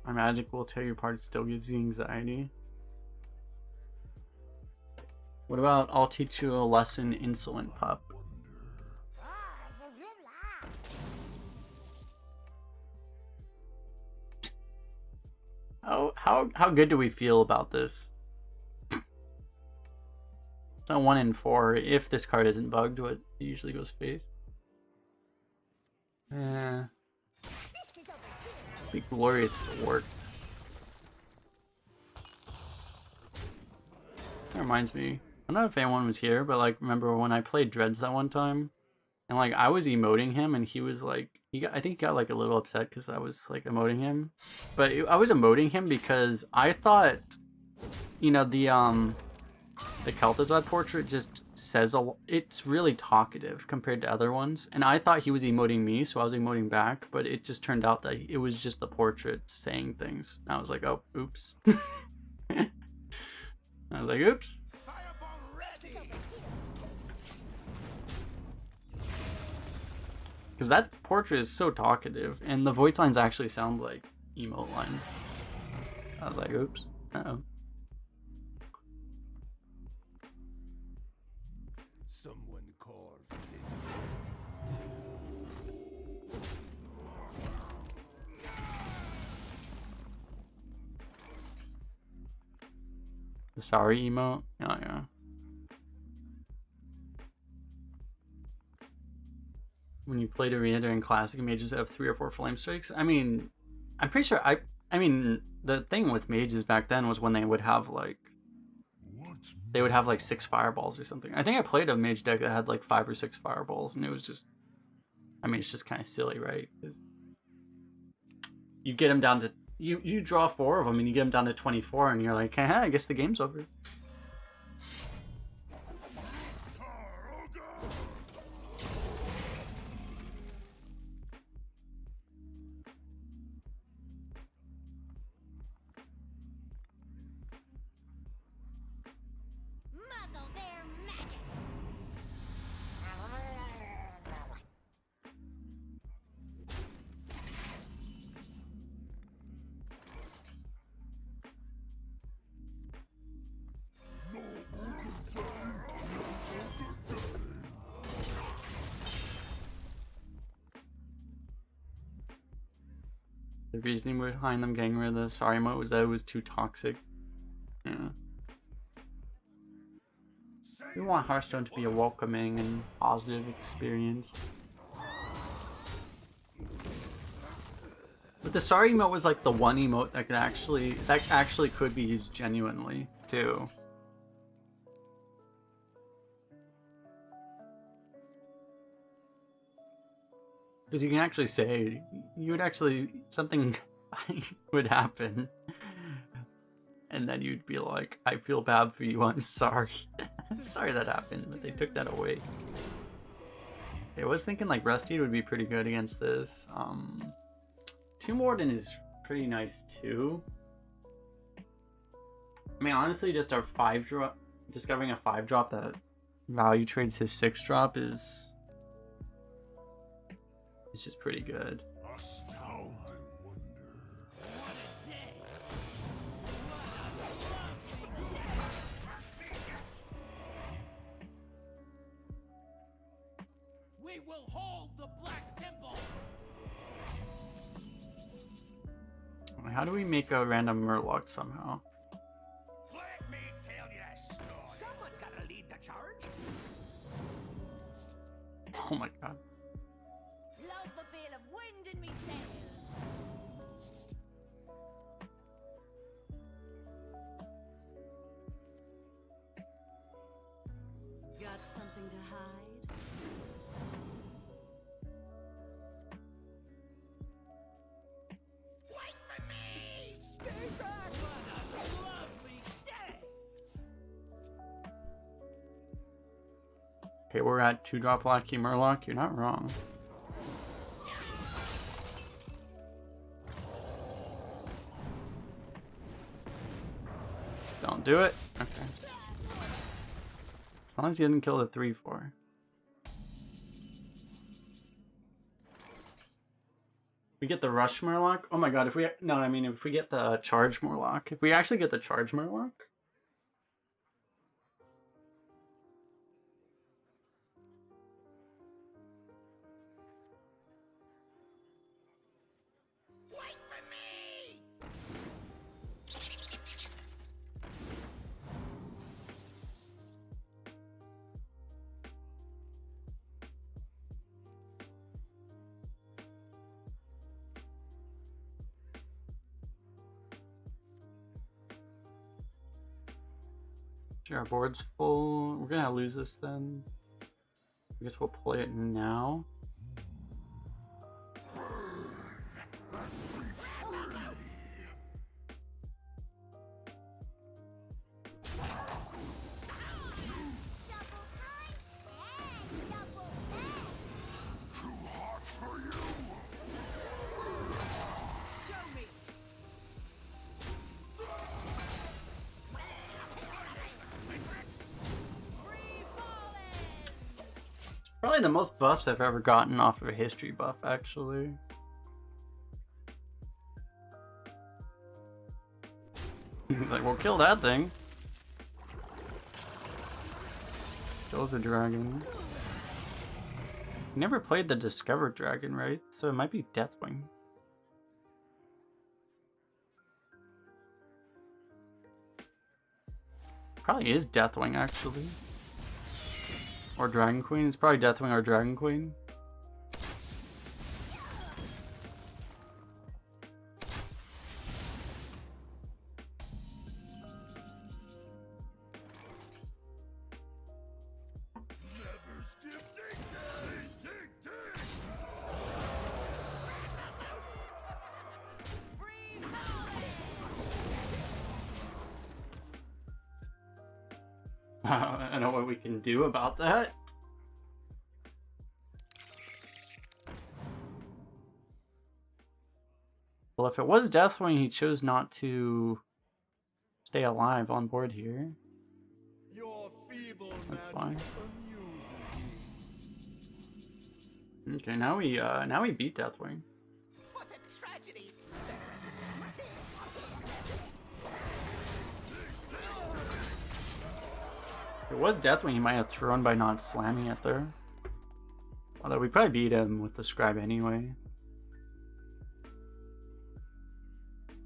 My magic will tear you apart, still gives you anxiety. What about I'll teach you a lesson, insolent pup? How good do we feel about this? So 1 in 4. If this card isn't bugged, what usually goes face? Be glorious if it worked. That reminds me. I don't know if anyone was here, but like, remember when I played Dreads that one time, and like I was emoting him, and he was like, I think he got like a little upset because I was like emoting him, but I was emoting him because I thought, you know, the Kel'Thuzad portrait just says it's really talkative compared to other ones, and I thought he was emoting me, so I was emoting back, but it just turned out that it was just the portrait saying things. And I was like, oh, oops. I was like, oops. Because that portrait is so talkative, and the voice lines actually sound like emote lines. I was like, oops. Uh-oh. Someone called. The sorry emote? Oh, yeah. When you played Arena during Classic, mages have 3 or 4 flame strikes. I mean, I'm pretty sure I mean, the thing with mages back then was when they would have like 6 fireballs or something. I think I played a mage deck that had like 5 or 6 fireballs, and it was just, I mean, it's just kind of silly, right? 'Cause you get them down to you draw 4 of them, and you get them down to 24, and you're like, haha, I guess the game's over. Muzzle their magic. The reasoning behind them getting rid of the sorry mode was that it was too toxic. Yeah. We want Hearthstone to be a welcoming and positive experience. But the sorry emote was like the one emote that actually could be used genuinely too. Because you can actually say, something would happen. And then you'd be like, I feel bad for you, I'm sorry. I'm sorry that happened, but they took that away. Okay, I was thinking like Rusty would be pretty good against this. Tomb Warden is pretty nice too. I mean, honestly, just our 5-drop, discovering a 5-drop that value trades his 6-drop is just pretty good. We will hold the Black Temple. How do we make a random Murloc somehow? Let me tell you a story. Someone's gotta lead the charge. Oh my god. Love the feel of wind in me sails. Got something to hide? Wait for me! Stay back! What a lovely day! Okay, we're at 2-drop Lackey Murloc. You're not wrong. Don't do it. Okay. As long as you didn't kill the 3/4. We get the Rush Murloc. Oh my god, if we no, I mean if we get the Charge Murloc. If we actually get the Charge Murloc. Wait for me! Sure, our board's full. We're gonna lose this then. I guess we'll play it now. Show me! Free falling! Probably the most buffs I've ever gotten off of a history buff, actually. Like, we'll kill that thing. Still is a dragon. You never played the Discovered Dragon, right? So it might be Deathwing. Probably is Deathwing, actually. Or Dragon Queen. It's probably Deathwing or Dragon Queen. Never skip dig day! Dig dig! Free falling! I don't know what we can do about that. Well, if it was Deathwing, he chose not to stay alive on board here. Your feeble That's magic fine. amuses me. Okay, now we beat Deathwing. What a tragedy! If it was Deathwing, he might have thrown by not slamming it there. Although we probably beat him with the Scribe anyway.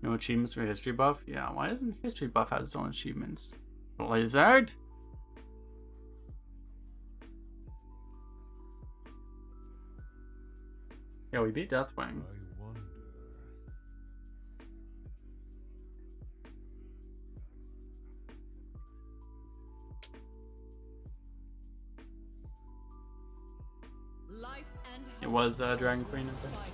No achievements for History Buff? Yeah, why doesn't History Buff have its own achievements? Blizzard? Yeah, we beat Deathwing. I wonder. Life and It hope was Dragon Queen, I think. fight.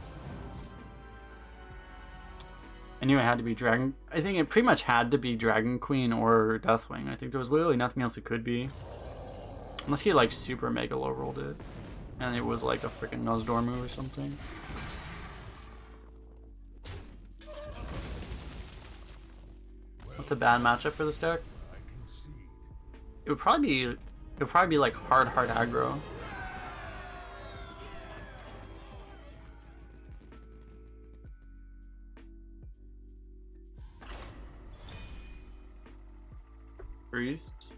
I knew it had to be Dragon... I think it pretty much had to be Dragon Queen or Deathwing. I think there was literally nothing else it could be. Unless he, like, super mega low rolled it. And it was, like, a freaking Nuzzdor move or something. What's a bad matchup for this deck? I concede. It would probably be, like, hard aggro. Priest.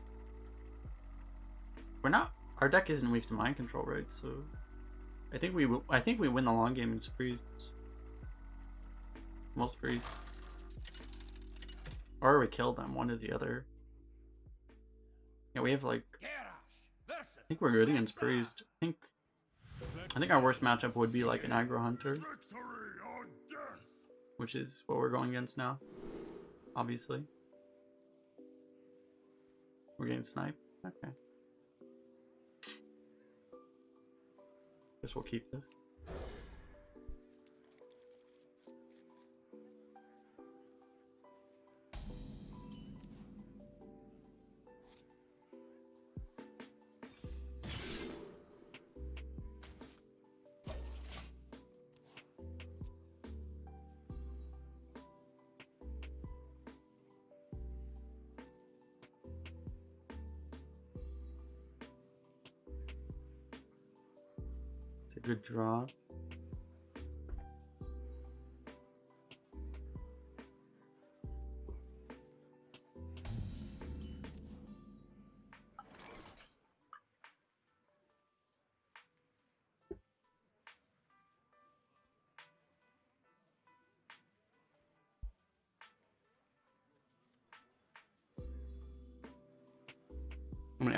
We're not. Our deck isn't weak to mind control, right? So, I think we win the long game against priests. Most priests, or we kill them. One or the other. Yeah, we have like. I think we're good against priest. I think I think our worst matchup would be like an aggro hunter, Victory or death! which is what we're going against now. Obviously. We're getting sniped? Okay. Guess we'll keep this. It's a good draw. I mean,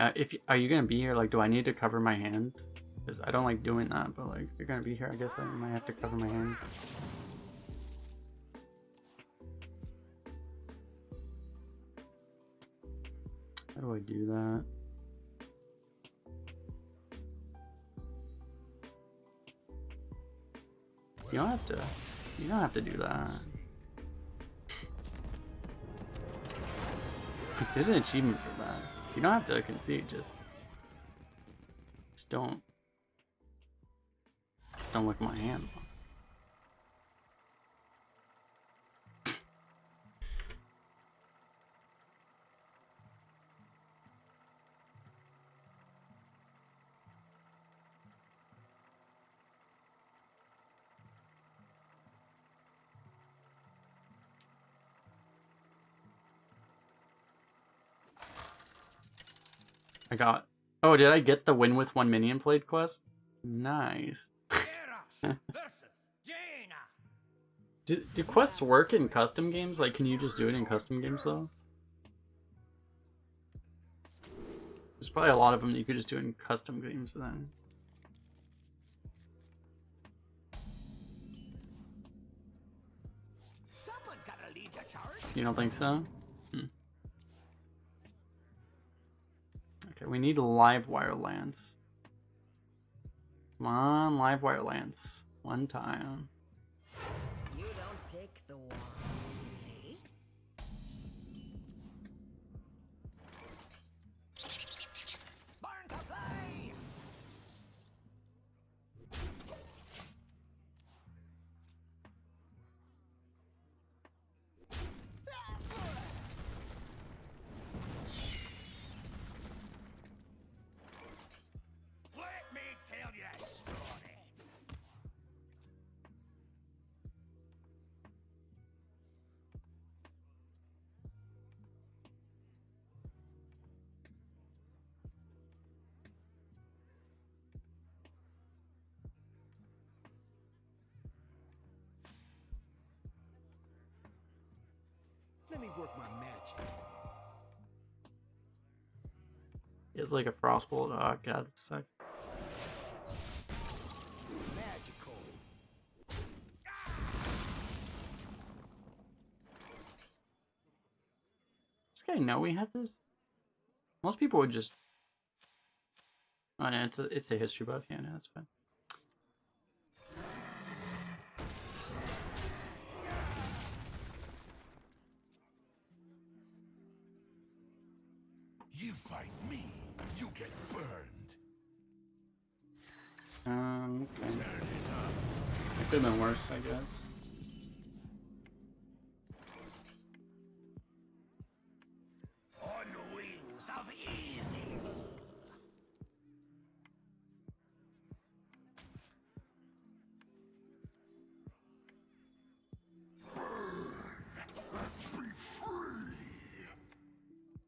are you gonna be here? Like, do I need to cover my hand? Because I don't like doing that, but like, if you're gonna be here, I guess I might have to cover my hand. How do I do that? You don't have to. You don't have to do that. There's an achievement for that. You don't have to concede. Just don't. Just don't look at my hand. I got. Oh, did I get the win with one minion played quest? Nice. Eros versus Jaina. Do quests work in custom games? Like, can you just do it in custom games though? There's probably a lot of them that you could just do in custom games then. Someone's gotta lead the charge. You don't think so? Okay, we need live wire lance. Come on, live wire lance. One time. You don't pick the one, silly. Burn to fly. Let me tell you a story. Let me work my magic. It's like a frostbolt. Oh god, that sucks. Magical. Does this guy know we have this? Most people would just. Oh no, it's a history buff. Yeah, no, that's fine. You fight me, you get burned. Okay. Turn it up. It could have been worse, I guess. On the wings of evil.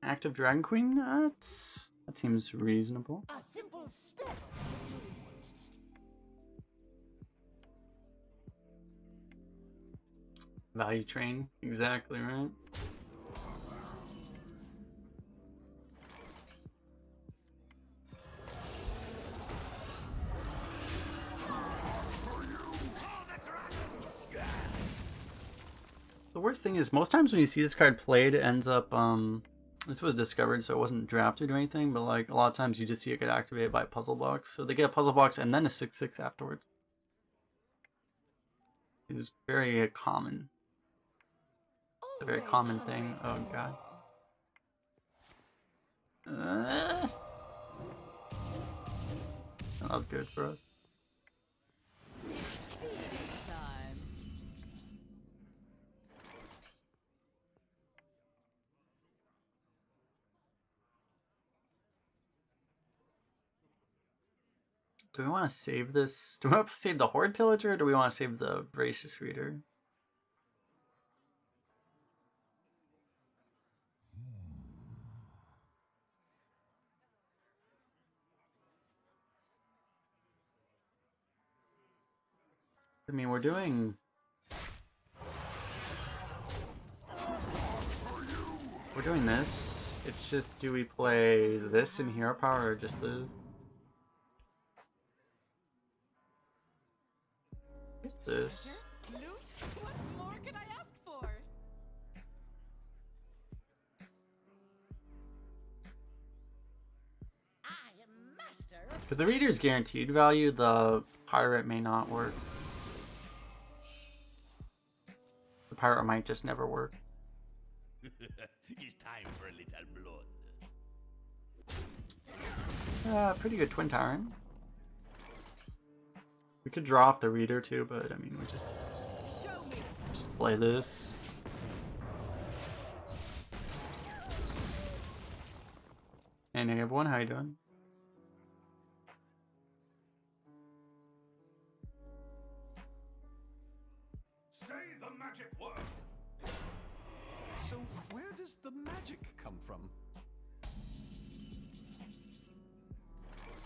Active Dragon Queen? That seems reasonable. A simple spell should do. Value train, exactly right. worst thing is most times when you see this card played, it ends up this was discovered, so it wasn't drafted or anything, but like a lot of times you just see it get activated by a puzzle box. So they get a puzzle box and then a 6/6 afterwards. It's very common. It's a very common thing. Oh god. That was good for us. Time. Do we want to save this? Do we want to save the Horde Pillager or do we want to save the Voracious Reader? I mean, we're doing this. It's just, do we play this in Hero Power or just this? What's this? Loot? What more could I ask for? I am master of Because the Reader's guaranteed value, the Pirate may not work. The Pirate might just never work. It's time for a little blood. Pretty good Twin Tyrant. We could draw off the Reader too, but I mean, we just play this. Hey, everyone, how you doing? Say the magic word. So where does the magic come from?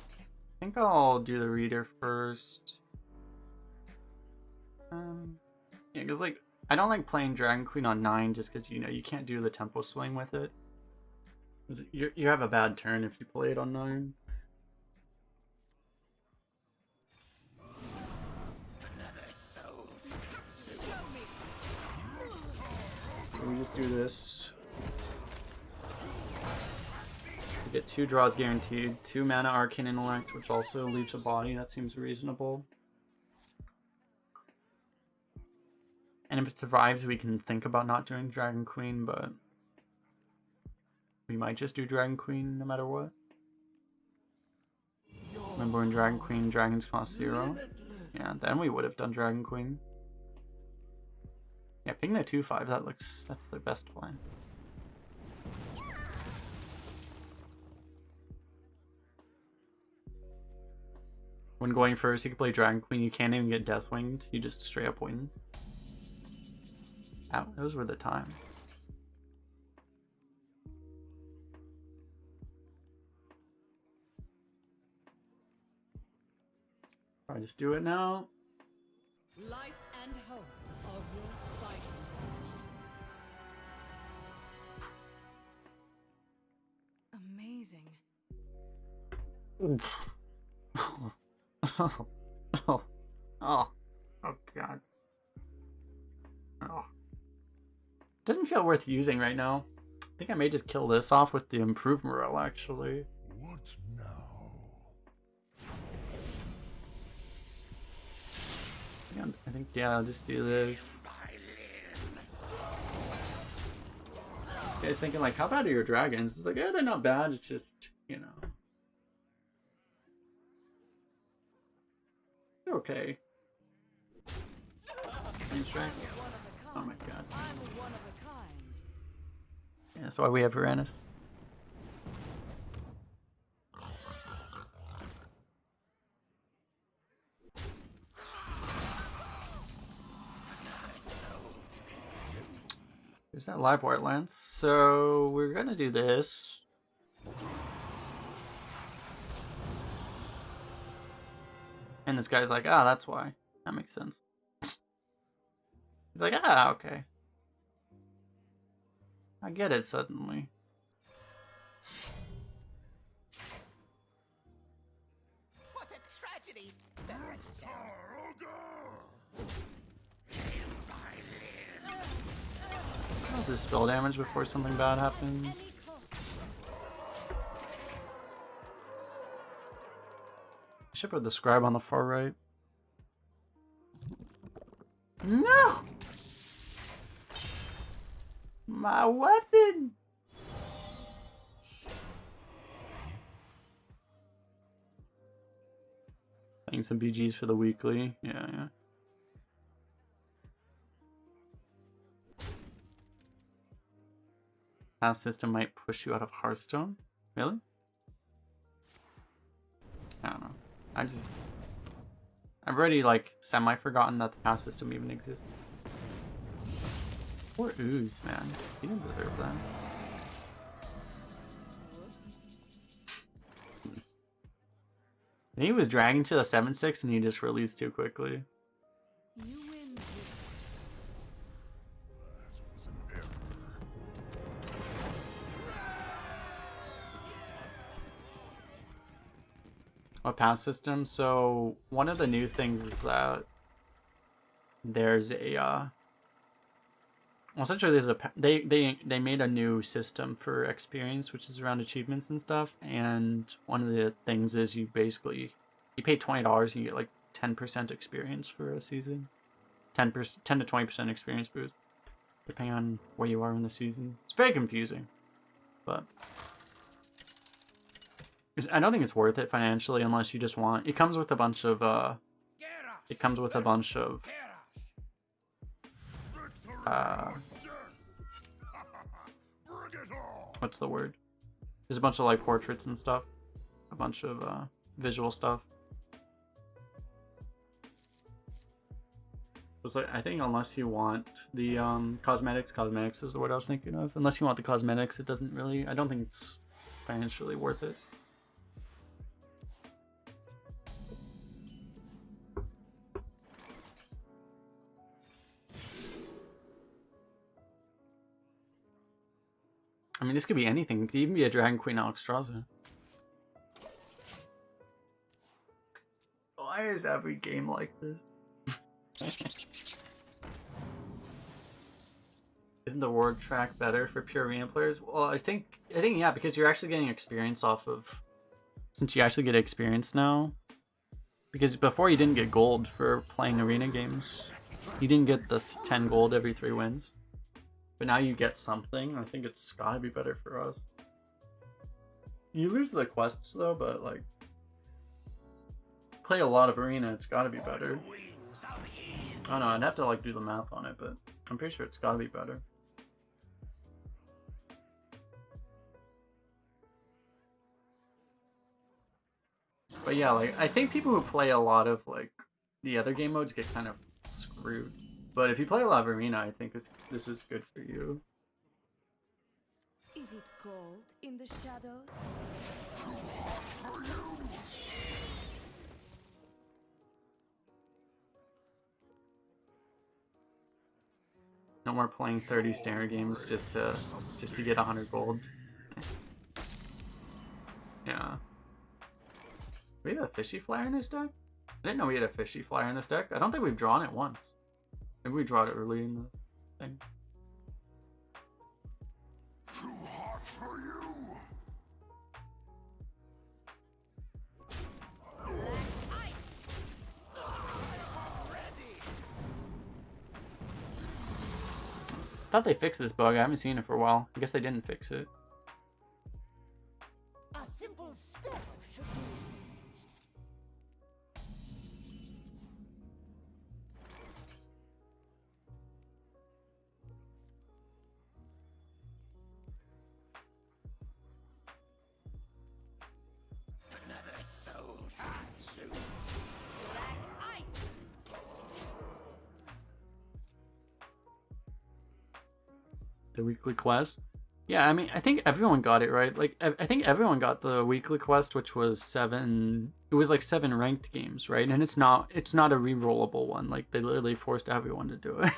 I think I'll do the Reader first. Yeah, because like I don't like playing Dragon Queen on 9 just because you know you can't do the tempo swing with it. 'Cause you have a bad turn if you play it on 9. So we just do this. We get 2 draws guaranteed, 2 mana Arcane Intellect, which also leaves a body. That seems reasonable. And if it survives, we can think about not doing Dragon Queen, but we might just do Dragon Queen no matter what. Remember when Dragon Queen dragons cost 0? Yeah, then we would have done Dragon Queen. Yeah, ping the 2/5, that's the best plan. When going first, you can play Dragon Queen, you can't even get Deathwinged, you just straight up win. Ow, those were the times. I just do it now. Life and hope of your fight. Amazing. Oof. Oh god. Oh. Doesn't feel worth using right now. I think I may just kill this off with the improved morale actually. What now? Yeah, I think I'll just do this. You guys thinking like, how bad are your dragons? It's like, yeah, they're not bad, it's just, you know. They're okay. Flame strike. Oh my god. I'm one of a kind. Yeah, that's why we have Uranus. There's that live wire lance. So we're gonna do this. And this guy's like, ah, that's why. That makes sense. He's like, ah, okay. I get it suddenly. what a tragedy. this spell damage before something bad happens. I should put the scribe on the far right. No! My weapon! Playing some BGs for the weekly. Yeah. Pass system might push you out of Hearthstone. Really? I don't know. I've already like semi-forgotten that the pass system even exists. Poor Ooze, man. He didn't deserve that. He was dragging to the 7-6 and he just released too quickly. You win this. That was an error. A pass system. So one of the new things is that there's a essentially there's a they made a new system for experience, which is around achievements and stuff. And one of the things is you pay $20 and you get like 10% experience for a season. 10 to 20% experience boost, depending on where you are in the season. It's very confusing, but I don't think it's worth it financially unless you just want. It comes with a bunch of what's the word? There's a bunch of like portraits and stuff, a bunch of visual stuff. It's like, I think unless you want the cosmetics is the word I was thinking of. Unless you want the cosmetics, it doesn't really. I don't think it's financially worth it. I mean, this could be anything. It could even be a Dragon Queen Alexstrasza. Why is every game like this? Isn't the word track better for pure arena players? Well, I think yeah, because you're actually getting experience off of. Since you actually get experience now, because before you didn't get gold for playing arena games, you didn't get the 10 gold every 3 wins. But now you get something. I think it's gotta be better for us. You lose the quests though, but like play a lot of arena, it's gotta be better. I don't know, I'd have to like do the math on it, but I'm pretty sure it's gotta be better. But yeah, like I think people who play a lot of like the other game modes get kind of screwed. But if you play a lot of arena, I think this is good for you. Is it cold in the shadows? No more playing 30 standard games just to get 100 gold. Yeah. We have a fishy flyer in this deck? I didn't know we had a fishy flyer in this deck. I don't think we've drawn it once. Maybe we draw it early in the thing. Too hot for you. I thought they fixed this bug. I haven't seen it for a while. I guess they didn't fix it. A simple spell should do. The weekly quest. Yeah, I mean, I think everyone got it right. Like, I think everyone got the weekly quest, which was 7. It was like 7 ranked games, right? And it's not a re-rollable one. Like, they literally forced everyone to do it.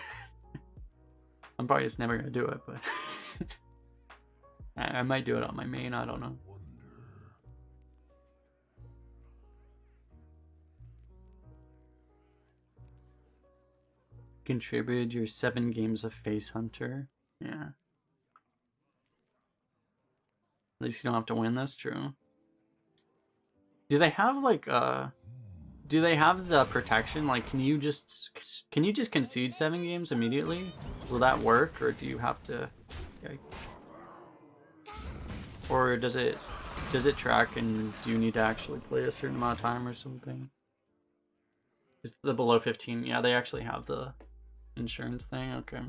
I'm probably just never gonna do it, but I might do it on my main. I don't know. Contributed your 7 games of Face Hunter. Yeah. At least you don't have to win, that's true. Do they have like do they have the protection? Like can you just concede 7 games immediately? Will that work, or do you have to or does it track and do you need to actually play a certain amount of time or something? It's the below 15. Yeah, they actually have the insurance thing. Okay.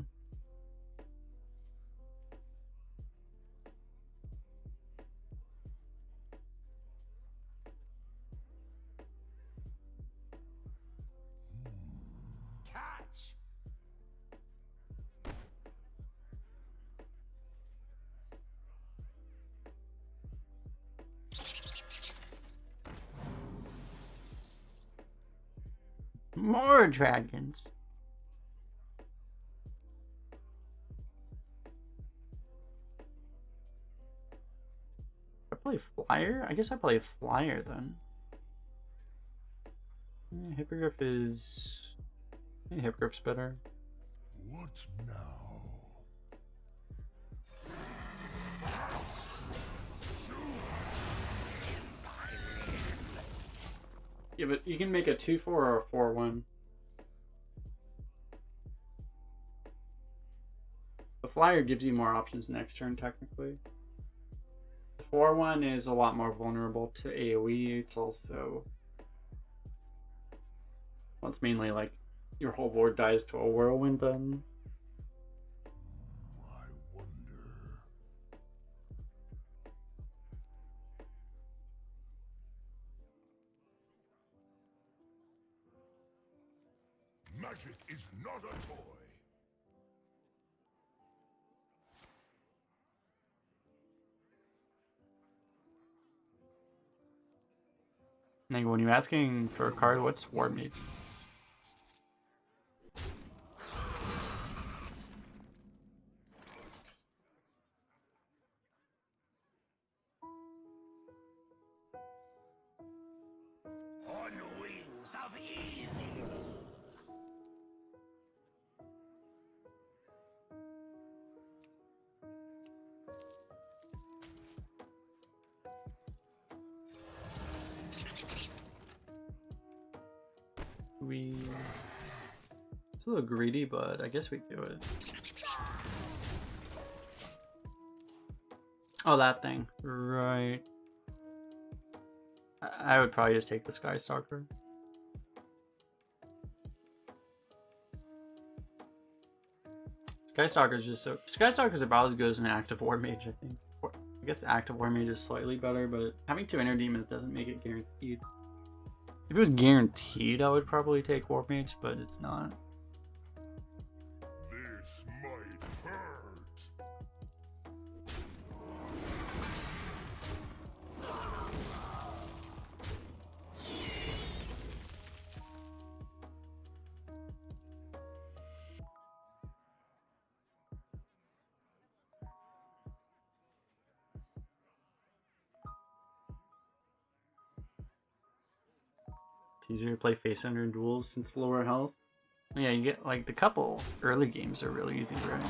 Catch! More dragons. I play flyer? I guess I play flyer then. Yeah, Hippogriff is... Yeah, Hippogriff's better. What now? Yeah, but you can make a 2-4 or a 4-1. The flyer gives you more options next turn, technically. The 4-1 is a lot more vulnerable to AoE. It's also... Well, it's mainly like your whole board dies to a whirlwind then. I wonder. Magic is not a toy. Like when you're asking for a card, what's War Mage? On wings of evil! It's a little greedy, but I guess we do it. Oh, that thing. Right. I would probably just take the Skystalker. Skystalker's just so... Skystalker's about as good as an active War Mage, I think. I guess active War Mage is slightly better, but having 2 Inner Demons doesn't make it guaranteed. If it was guaranteed, I would probably take War Mage, but it's not. This might hurt. It's easier to play face under duels since lower health. Yeah, you get like the couple early games are really easy, right?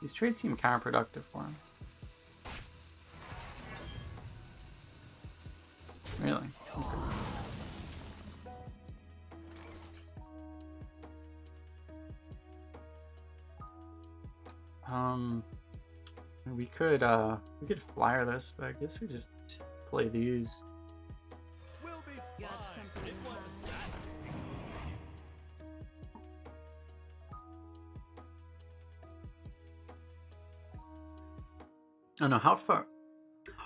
These trades seem counterproductive for him. Really? Okay. We could flyer this, but I guess we just play these. We'll be Got fine. something It in wasn't mind. that. Oh no, how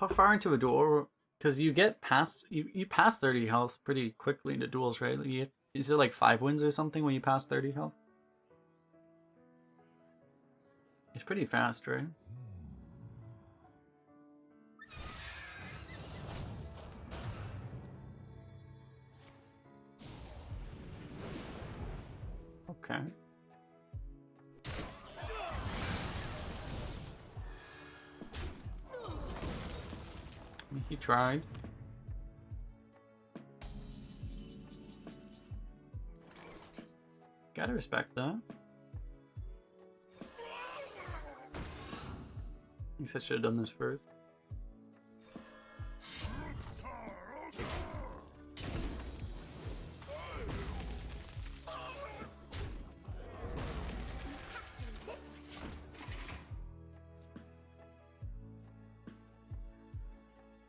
far into a duel? Because you get past you pass 30 health pretty quickly into duels, right? Is it like 5 wins or something when you pass 30 health? It's pretty fast, right? Okay. He tried. Got Gotta respect that. I guess I should have done this first.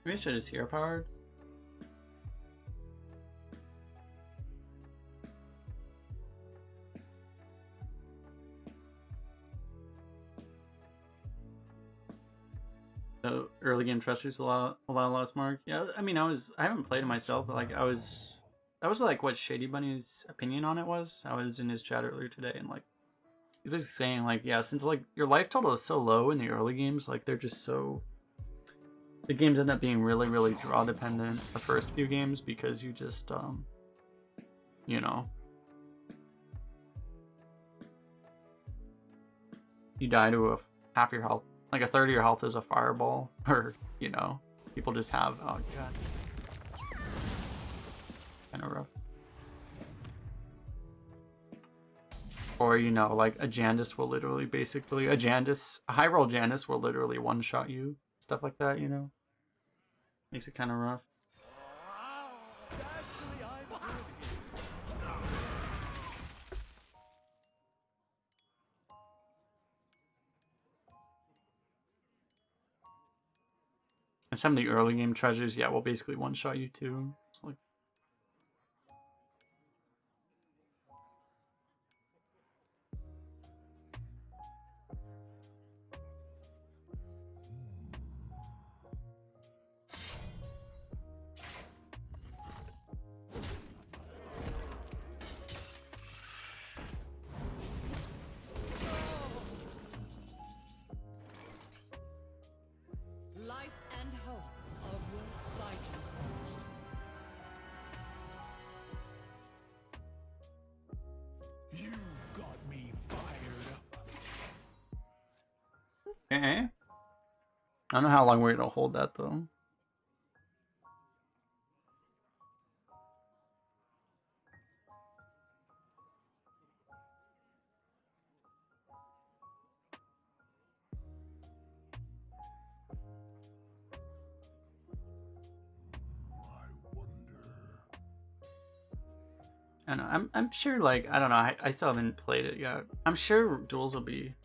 Maybe I should have just hero powered. The early game trusters a lot less mark. Yeah, I mean I haven't played it myself, but like that was like what Shady Bunny's opinion on it was. I was in his chat earlier today and like he was saying like, yeah, since like your life total is so low in the early games, like they're just so, the games end up being really draw dependent the first few games because you just you know, you die to half your health, like a third of your health is a fireball, or you know, people just have, oh god, kind of rough. Or you know, like a Jandis will literally a high roll Jandis will literally one shot you, stuff like that, you know. Makes it kind of rough. Actually, I'm good here. And some of the early game treasures, yeah, will basically one shot you too. It's like, Life and hope are worth fighting. You've got me fired up. eh. I don't know how long we're gonna hold that though. I wonder. I don't know. I'm sure, like, I don't know. I still haven't played it yet. I'm sure duels will be.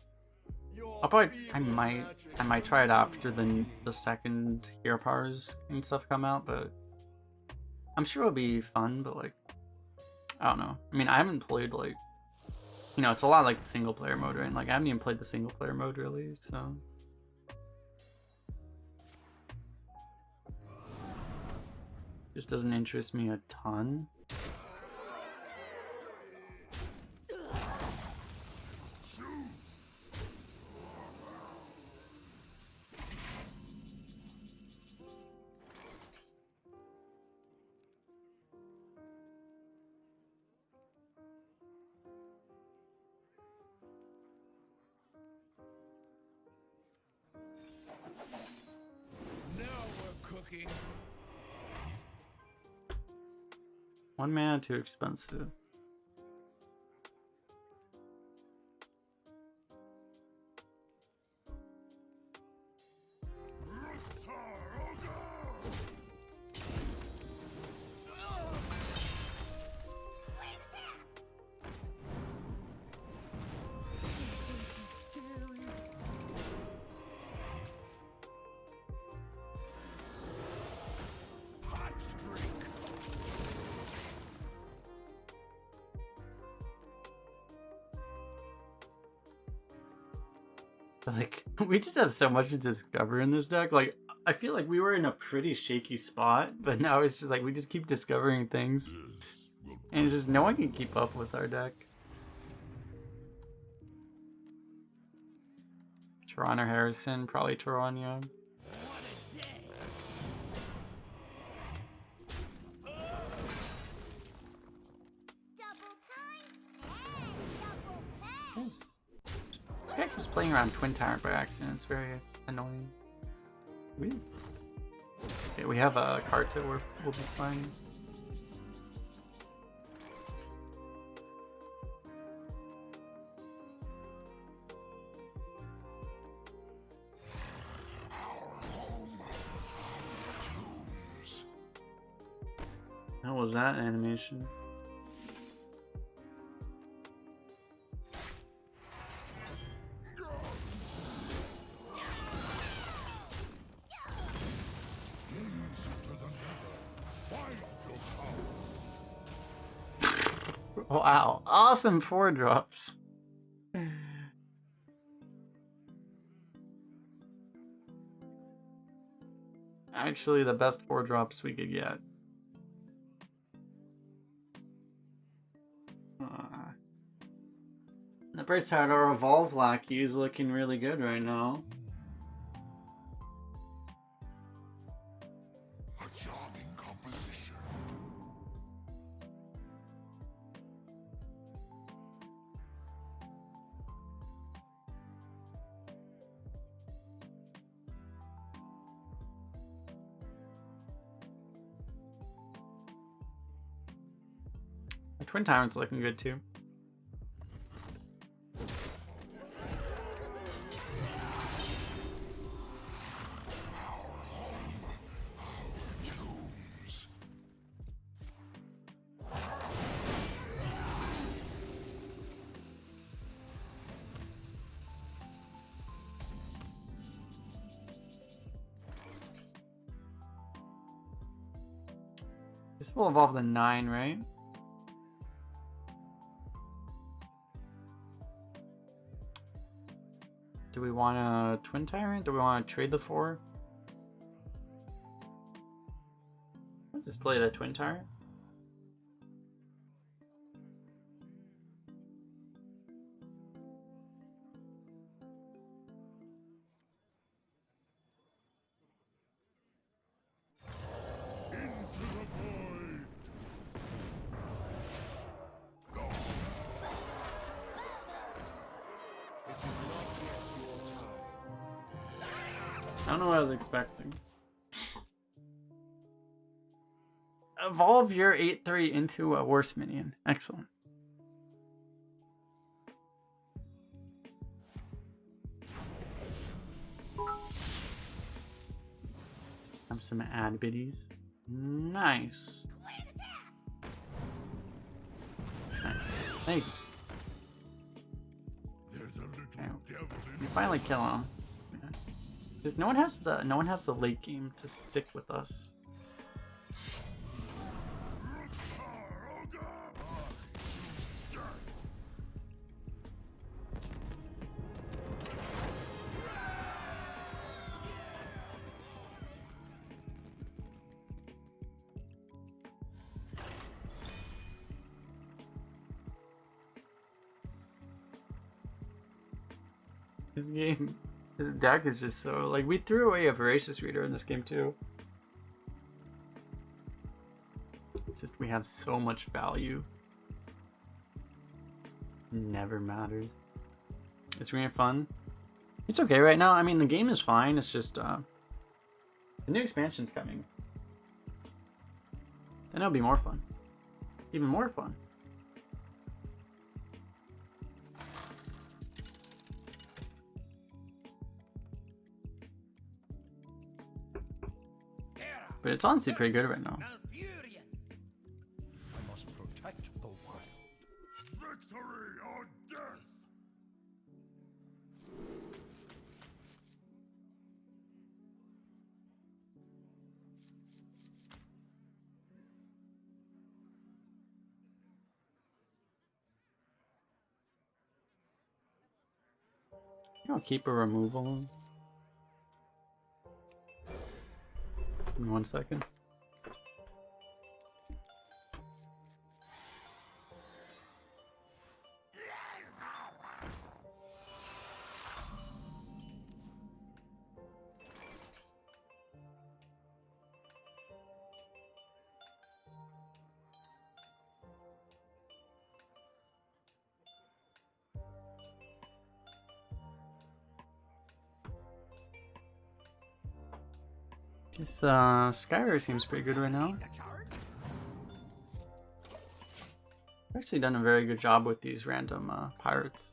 I'll probably. I might try it after the second hero powers and stuff come out, but I'm sure it'll be fun. But like, I don't know. I mean, I haven't played like, you know, it's a lot like the single player mode, right? And like, I haven't even played the single player mode really, so. Just doesn't interest me a ton. Now we're cooking. 1 mana too expensive. Hot streak. Like, we just have so much to discover in this deck. Like, I feel like we were in a pretty shaky spot, but now it's just like we just keep discovering things. This will And it's just no one can keep up with our deck. Tehran or Harrison, probably Tehran, yeah. Double time and double pay. Yes. This guy keeps playing around Twin Tyrant by accident. It's very annoying. Okay, we have a Karta we'll be fine. was that animation? Wow, awesome 4-drops. Actually, the best 4-drops we could get. The first card, our Evolve Lackey, is looking really good right now. A charming composition. The Twin Tyrant's looking good too. Tombs. This will evolve the 9, right? Do we want a Twin Tyrant? Do we want to trade the 4? Let's just play the Twin Tyrant. Into the void. I don't know what I was expecting. Evolve your 8/3 into a worse minion. Excellent. Have some ad biddies. Nice. Nice. Thank you. There's a little Okay. devil in We finally kill him. Because no one has the late game to stick with us. This game, this deck is just so, like, we threw away a Voracious Reader in this game too. Just, we have so much value. Never matters. It's really fun. It's okay right now. I mean, the game is fine. It's just, the new expansion's coming. Then it'll be more fun. Even more fun. But it's honestly pretty good right now. I must protect the wild. victory or death. I'll keep a removal. Give me 1 second. This Skyra seems pretty good right now. I've actually done a very good job with these random pirates.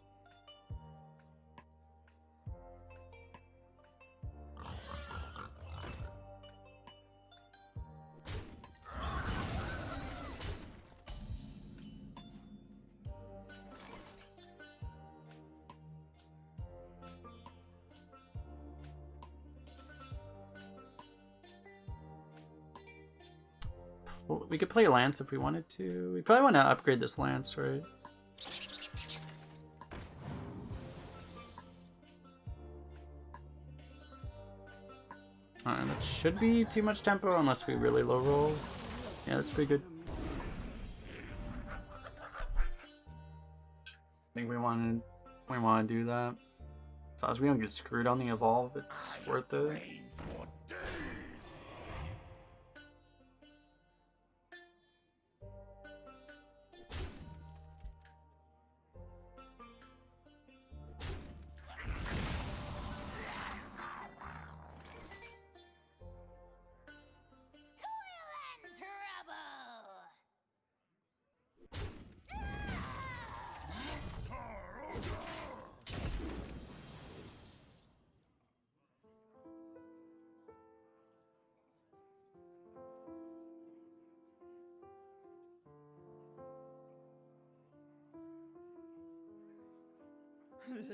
Well, we could play Lance if we wanted to. We probably want to upgrade this Lance, right? Alright, that should be too much tempo unless we really low roll. Yeah, that's pretty good. I think we want to do that. So as we don't get screwed on the evolve, it's worth it. Let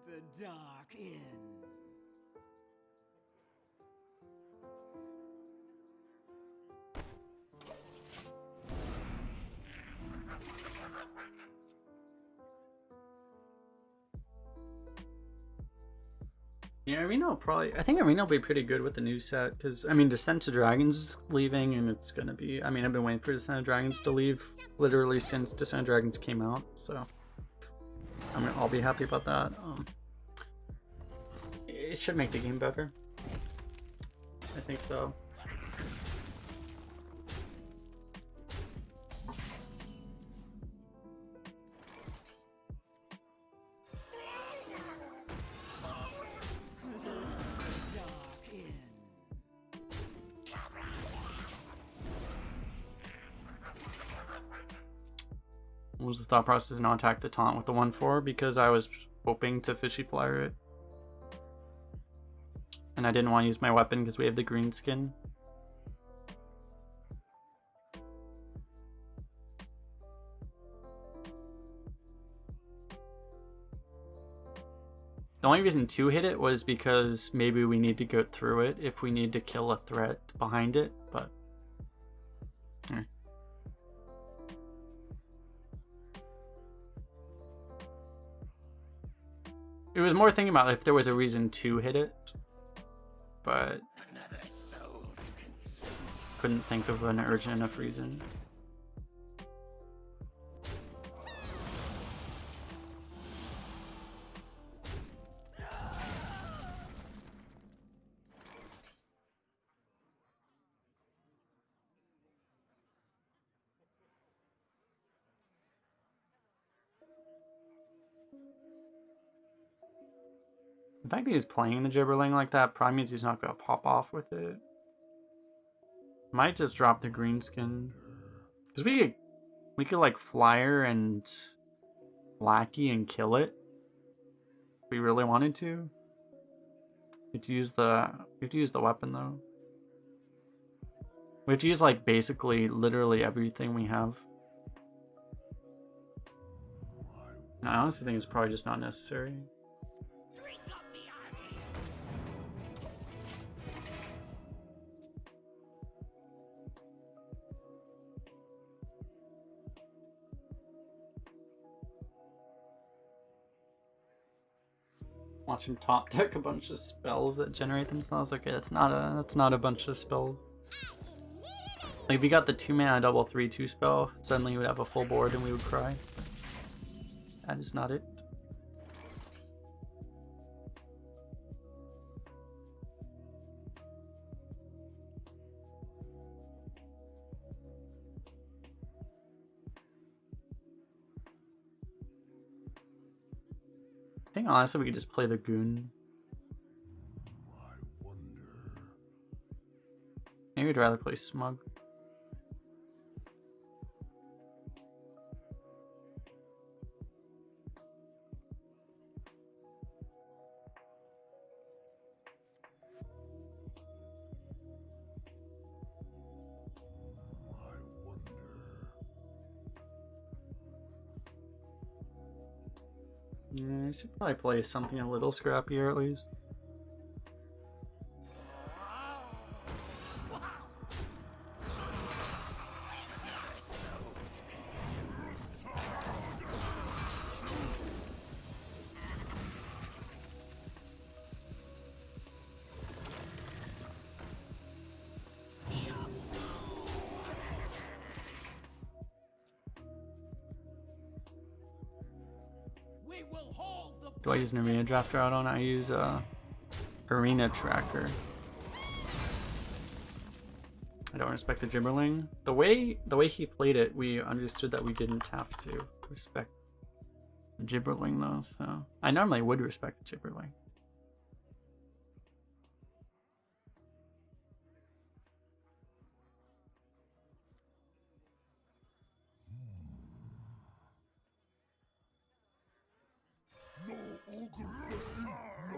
the dark in. Yeah, Arena will probably... I think Arena will be pretty good with the new set, because, I mean, Descent to Dragons leaving, and it's gonna be... I mean, I've been waiting for Descent of Dragons to leave, literally since Descent of Dragons came out, so... I'll be happy about that. It should make the game better. I think so. What was the thought process to not attack the taunt with the 1/4? Because I was hoping to fishy flyer it. And I didn't want to use my weapon because we have the green skin. The only reason to hit it was because maybe we need to go through it if we need to kill a threat behind it, but... It was more thinking about if there was a reason to hit it, but couldn't think of an urgent enough reason. The fact that he's playing the Gibberling like that probably means he's not going to pop off with it. Might just drop the green skin. Because we could like flyer and lackey and kill it. If we really wanted to. We have to use the weapon though. We have to use like basically literally everything we have. No, I honestly think it's probably just not necessary. Watch him top deck a bunch of spells that generate themselves. Okay, that's not a bunch of spells. Like if you got the 2-mana double 3/2 spell, suddenly you would have a full board and we would cry. That is not it. I think honestly we could just play the Goon. Maybe I'd rather play Smug. Yeah, I should probably play something a little scrappier at least. We will hold the Do I use an arena drafter out on? I use arena tracker. I don't respect the gibberling. The way he played it, we understood that we didn't have to respect the gibberling though, so I normally would respect the gibberling. No ogre, no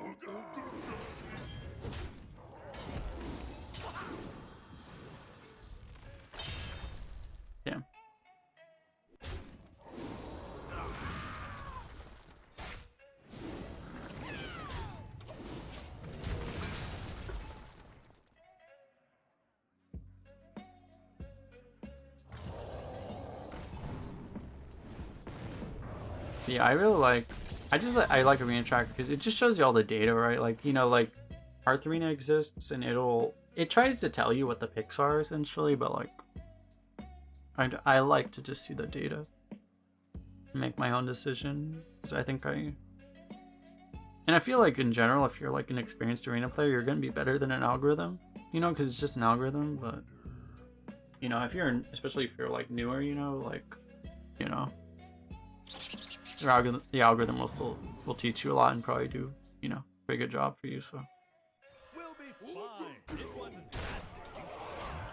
ogre. Yeah. Yeah, I really like. I like Arena Tracker because it just shows you all the data, right? Like, you know, like Hearth Arena exists and it tries to tell you what the picks are essentially, but like I like to just see the data and make my own decision because and I feel like in general, if you're like an experienced arena player, you're gonna be better than an algorithm, you know, because it's just an algorithm. But you know, especially if you're like newer, you know, like, you know, the algorithm will teach you a lot and probably do, you know, a pretty good job for you. So We'll be fine. It wasn't that big.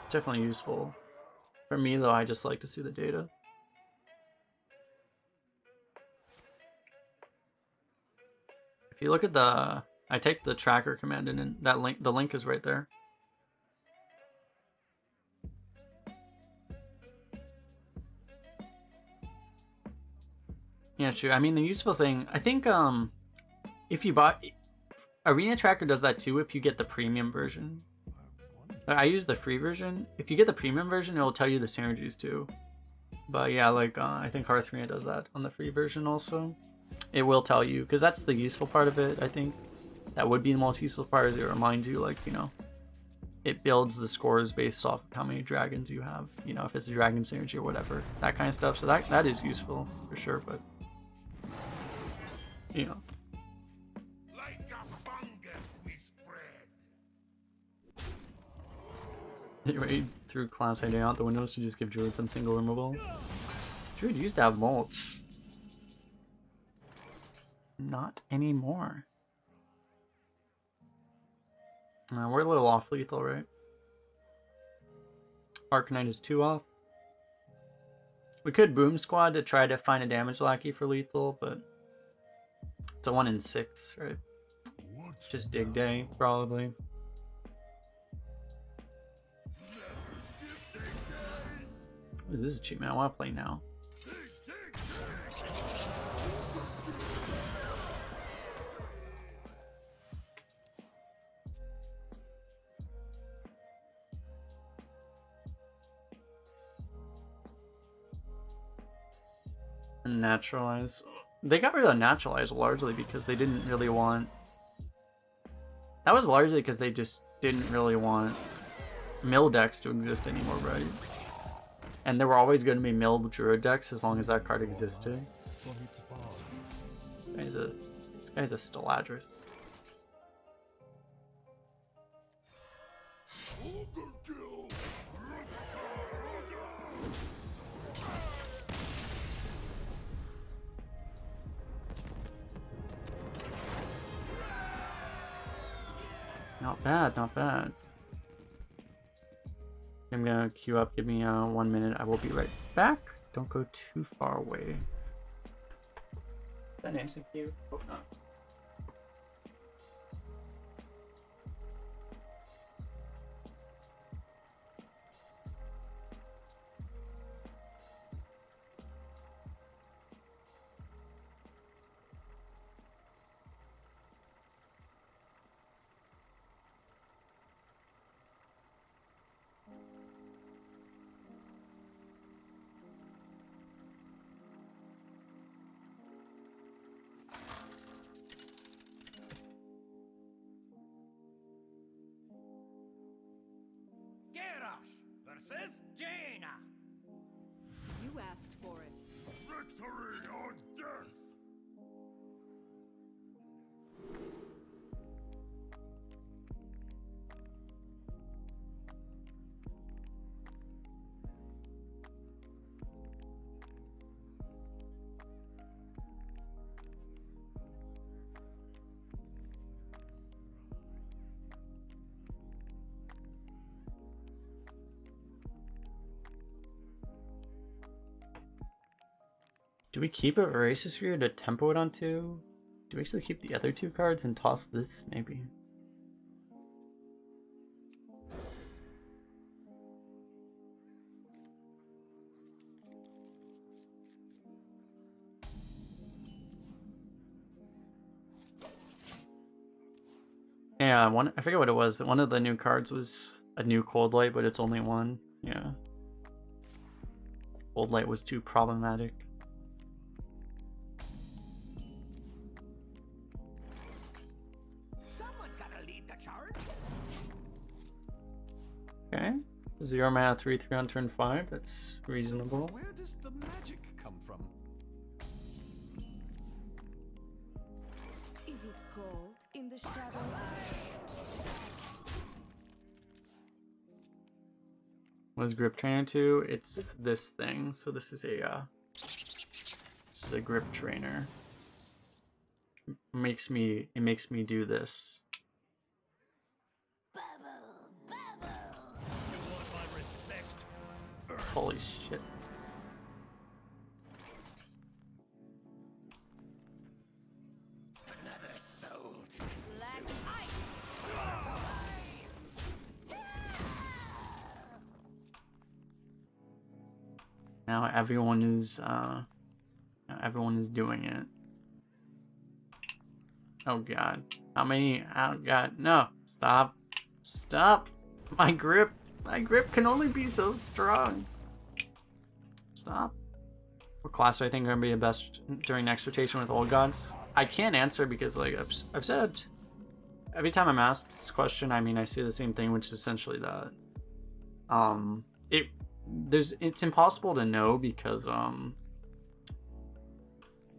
it's definitely useful. For me though, I just like to see the data. If you look at I take the tracker command and the link is right there. Yeah, sure. I mean, the useful thing, I think, if you bought Arena Tracker does that too if you get the premium version. I use the free version. If you get the premium version, it will tell you the synergies too. But yeah, like I think Hearth Arena does that on the free version also. It will tell you because that's the useful part of it. I think that would be the most useful part is it reminds you, like, you know, it builds the scores based off of how many dragons you have. You know, if it's a dragon synergy or whatever, that kind of stuff. So that is useful for sure. But you know. Like a fungus we spread. You raid through class hiding out the windows to just give Druid some single removal. Druid used to have mulch. Not anymore. We're a little off lethal, right? Arcanine is 2 off. We could Boom Squad to try to find a damage lackey for lethal, but it's a 1 in 6, right? Just dig day, probably. Ooh, this is cheap, man. I want to play now. Naturalize. They got rid of naturalize largely because they didn't really want. That was largely because they just didn't really want mill decks to exist anymore, right? And there were always going to be mill druid decks as long as that card existed. This guy's a Steladris. Not bad, not bad. I'm gonna queue up, give me 1 minute, I will be right back. Don't go too far away. Is that an instant queue? Hope not. Do we keep a Veracisphere to tempo it onto? Do we actually keep the other two cards and toss this, maybe? Yeah, I forget what it was. One of the new cards was a new Cold Light, but it's only one. Yeah. Cold Light was too problematic. Someone's gotta lead the charge. Okay. 0 mana, 3/3 on turn 5. That's reasonable. Where does the magic come from? Is it cold in the shadows? What is Grip Trainer to? It's this thing. So this is a Grip Trainer. It makes me do this. Holy shit. Black Now everyone is doing it. Oh god. How many? Oh god. No. Stop. Stop. My grip can only be so strong. Stop. What class do I think are gonna be the best during next rotation with old gods? I can't answer because like I've said every time I'm asked this question, I mean I say the same thing, which is essentially that it's impossible to know because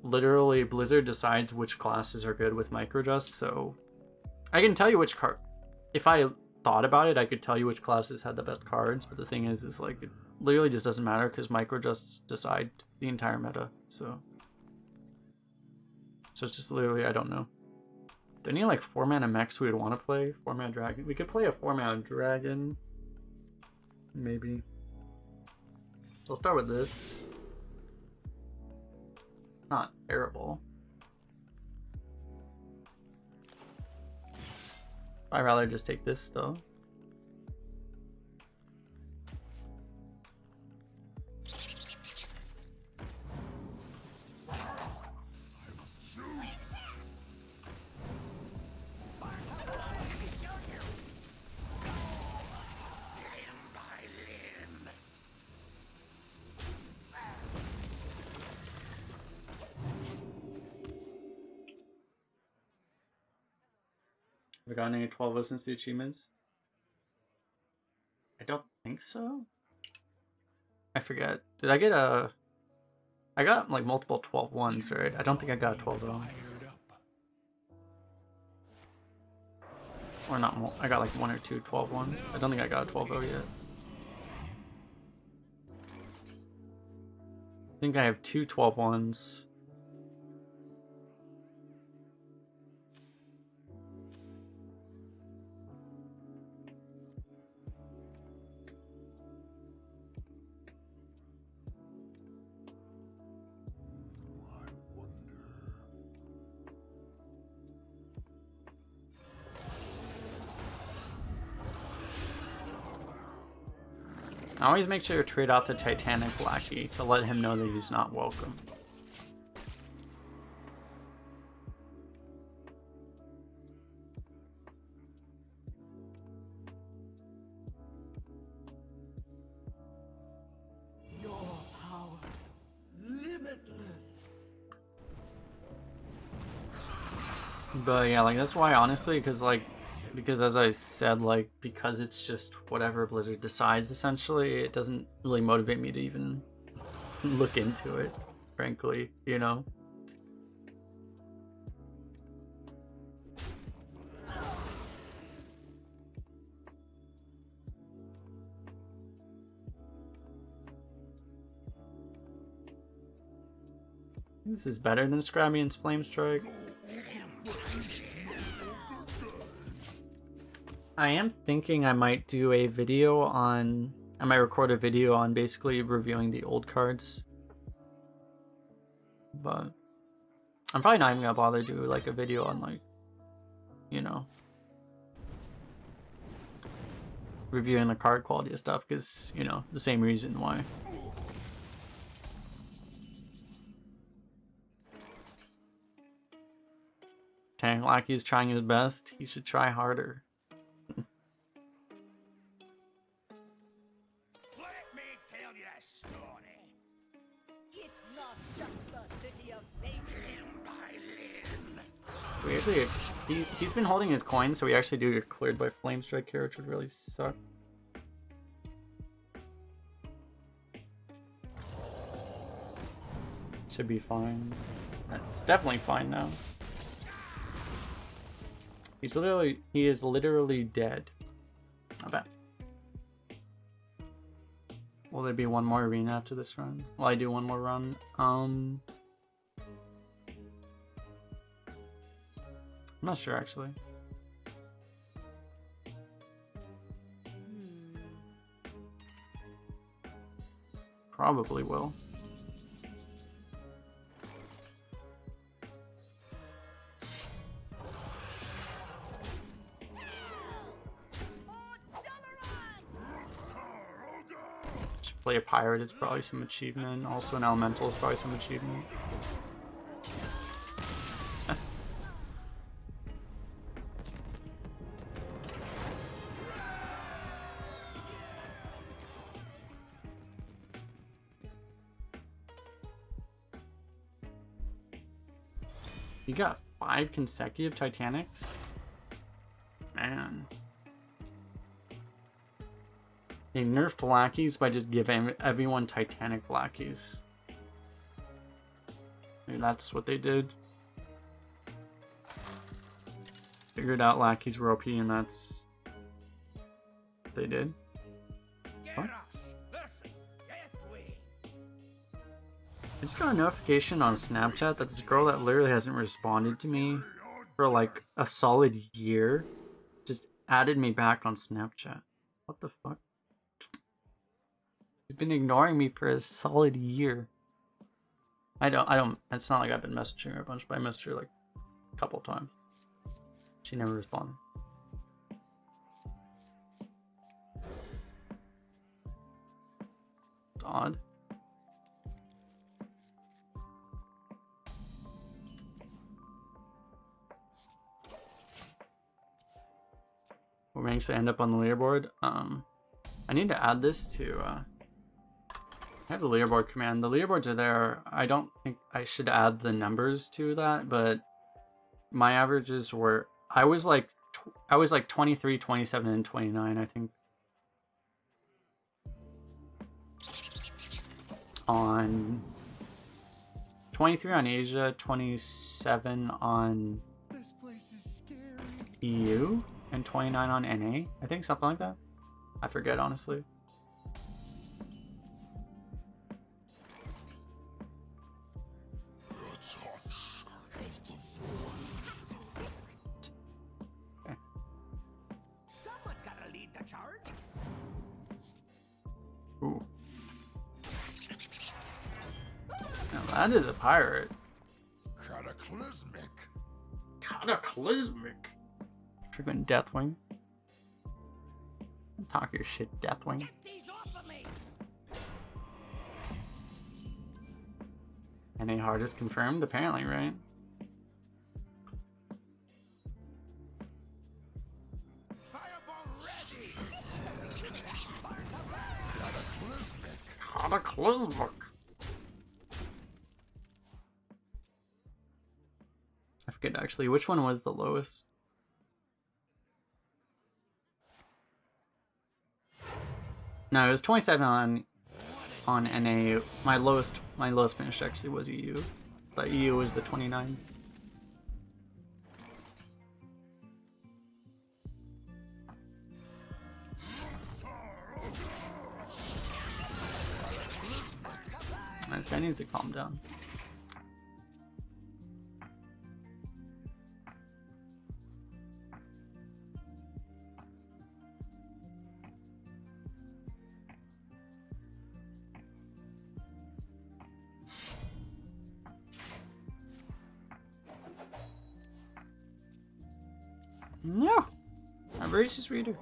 literally Blizzard decides which classes are good with microadjusts. So I can tell you which card, if I thought about it, I could tell you which classes had the best cards, but the thing is like it literally just doesn't matter because microadjusts decide the entire meta. So it's just literally I don't know. There any like 4-mana mechs we would want to play? 4-mana dragon. We could play a 4-mana dragon. Maybe. So I'll start with this. Not terrible. I'd rather just take this though. Have I gotten any 12 since the achievements? I don't think so. I forget. Did I get a... I got like multiple 12-1s, right? I don't think I got a 12-0. Or not more. I got like 1 or 2 12-1s. I don't think I got a 12-0 yet. I think I have 2 12-1s. I always make sure to trade out the Titanic Lackey to let him know that he's not welcome. Your power, limitless. But yeah, like that's why honestly, because as I said, like because it's just whatever Blizzard decides essentially, it doesn't really motivate me to even look into it, frankly, you know? This is better than Scrabbion's Flame Strike. I am thinking I might do a video on... I might record a video on basically reviewing the old cards. but I'm probably not even gonna bother to do like a video on like, you know, reviewing the card quality of stuff, because, you know, the same reason why. Okay, Lackey is trying his best. He should try harder. Let me tell you a story. It's not just the city of Faith. We actually, he's been holding his coins, so we actually do get cleared by Flame Strike here, which would really suck. Should be fine. It's definitely fine now. He is literally dead. I bet. Will there be one more arena after this run? Will I do one more run? I'm not sure actually. Probably will. Should play a pirate is probably some achievement. Also an elemental is probably some achievement. You got 5 consecutive Titanics? Man. They nerfed lackeys by just giving everyone Titanic lackeys. Maybe that's what they did. Figured out lackeys were OP and that's what they did. What? I just got a notification on Snapchat that this girl that literally hasn't responded to me for like a solid year just added me back on Snapchat. What the fuck? She's been ignoring me for a solid year. I don't, it's not like I've been messaging her a bunch, but I messaged her like a couple times. She never responded. It's odd. What ranks I end up on the leaderboard? I need to add this to, I have the leaderboard command. The leaderboards are there. I don't think I should add the numbers to that, but my averages were, I was like 23, 27, and 29, I think. On 23 on Asia, 27 on This place is scary. EU, and 29 on NA. I think something like that. I forget, honestly. Someone's gotta lead the charge. Ooh. Now that is a pirate. Cataclysmic. Cataclysmic. Freaking Deathwing. Talk your shit, Deathwing. Get these off of me! NA hardest confirmed, apparently, right? Fireball ready. Cataclysmic. I forget actually, which one was the lowest? No, it was 27 on NA. My lowest finish actually was EU. But EU was the 29. This guy needs to calm down. No, I'm a racist reader.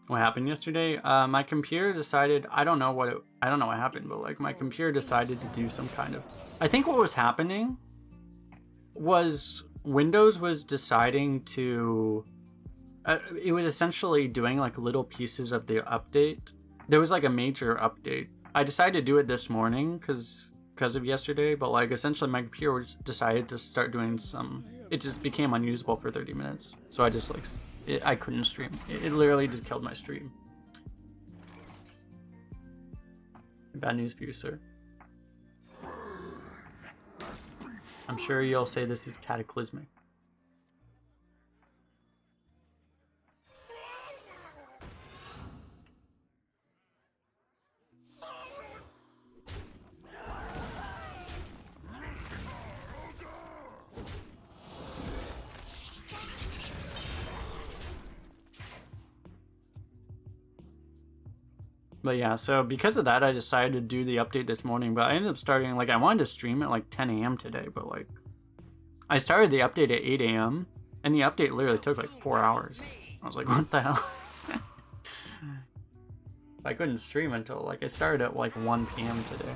What happened yesterday? My computer decided, I don't know what happened, but like my computer decided to do some kind of, I think what was happening was Windows was deciding to, it was essentially doing like little pieces of the update. There was like a major update. I decided to do it this morning because of yesterday, but like essentially my computer decided to start doing some, it just became unusable for 30 minutes. So I just like, I couldn't stream. It literally just killed my stream. Bad news for you, sir. I'm sure you'll say this is cataclysmic. But yeah, so because of that, I decided to do the update this morning, but I ended up starting, like, I wanted to stream at like 10 a.m. today, but like, I started the update at 8 a.m. and the update literally took like 4 hours. I was like, what the hell? I couldn't stream until like, I started at like 1 p.m. today.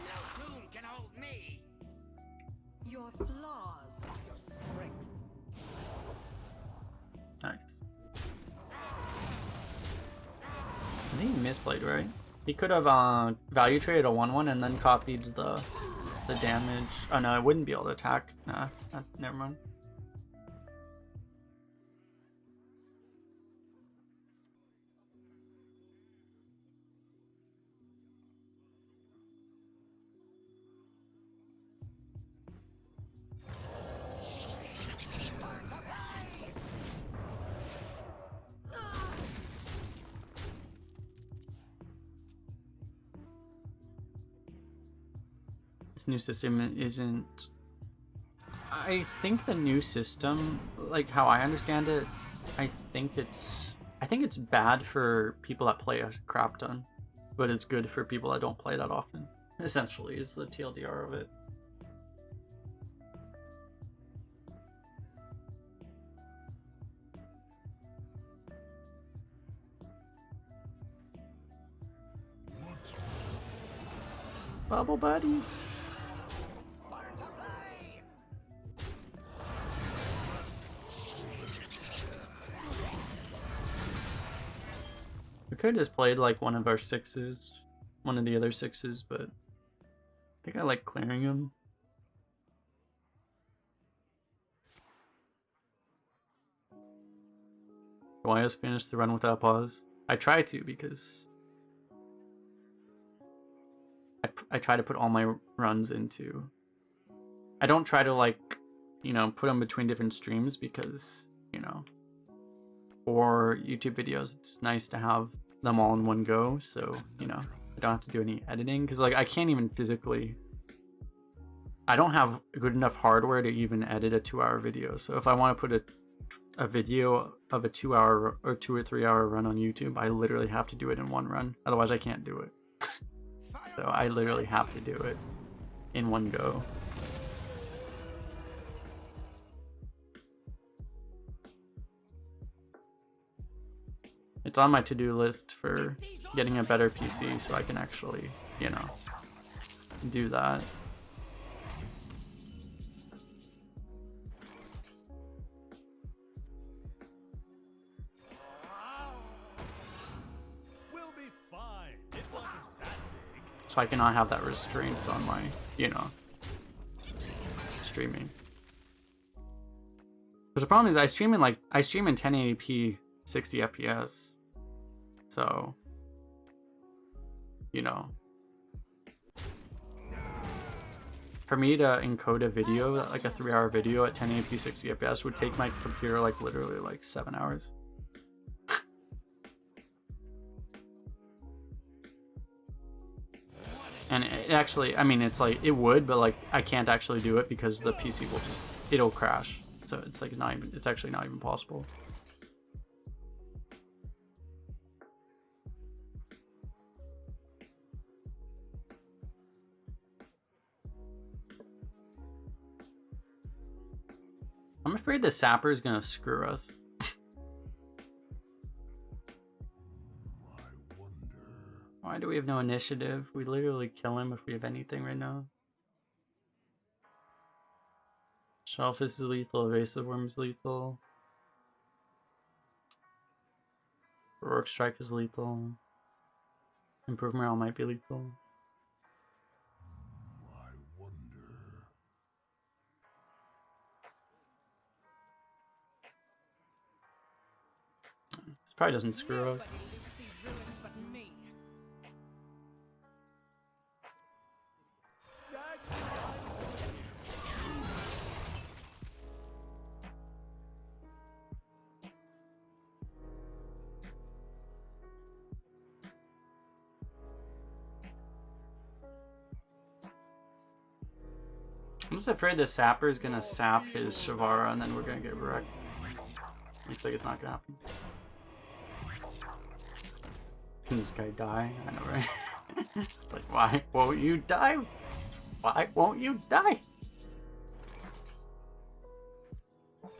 No tomb can hold me. Your flaws are your strength. Nice. I think he misplayed, right? He could have value traded a 1/1 and then copied the damage. Oh no, I wouldn't be able to attack. Nah, never mind. This new system isn't... I think the new system, like how I understand it, I think it's bad for people that play a crap ton, but it's good for people that don't play that often. Essentially, is the TLDR of it. Bubble buddies. We could have just played like one of our 6s, one of the other 6s, but I think I like clearing them. Do I just finish the run without pause? I try to because I try to put all my runs into... I don't try to like, you know, put them between different streams because, you know, for YouTube videos, it's nice to have them all in one go. So, you know, I don't have to do any editing because like I can't even physically... I don't have good enough hardware to even edit a 2-hour video. So if I want to put a video of a 2-hour or 2 or 3 hour run on YouTube, I literally have to do it in one run. Otherwise I can't do it. So I literally have to do it in one go. It's on my to-do list for getting a better PC so I can actually, you know, do that. We'll be fine. It wasn't that big. So I cannot have that restraint on my, you know, streaming. Because the problem is I stream in 1080p 60 FPS. So, you know, for me to encode a video, like a 3-hour video at 1080p 60 FPS would take my computer like literally like 7 hours. And it actually, I mean, it's like, it would, but like, I can't actually do it because the PC will just, it'll crash. So it's like not even, it's actually not even possible. I'm afraid the sapper is gonna screw us. Why do we have no initiative? We literally kill him if we have anything right now. Shellfish is lethal, Evasive Worm is lethal. Rourke Strike is lethal. Improved Morale might be lethal. I wonder. This probably doesn't screw us. I'm just afraid the sapper is gonna sap his Shavara and then we're gonna get wrecked. Looks like it's not gonna happen. Can this guy die? I know, right? It's like, why won't you die? Why won't you die?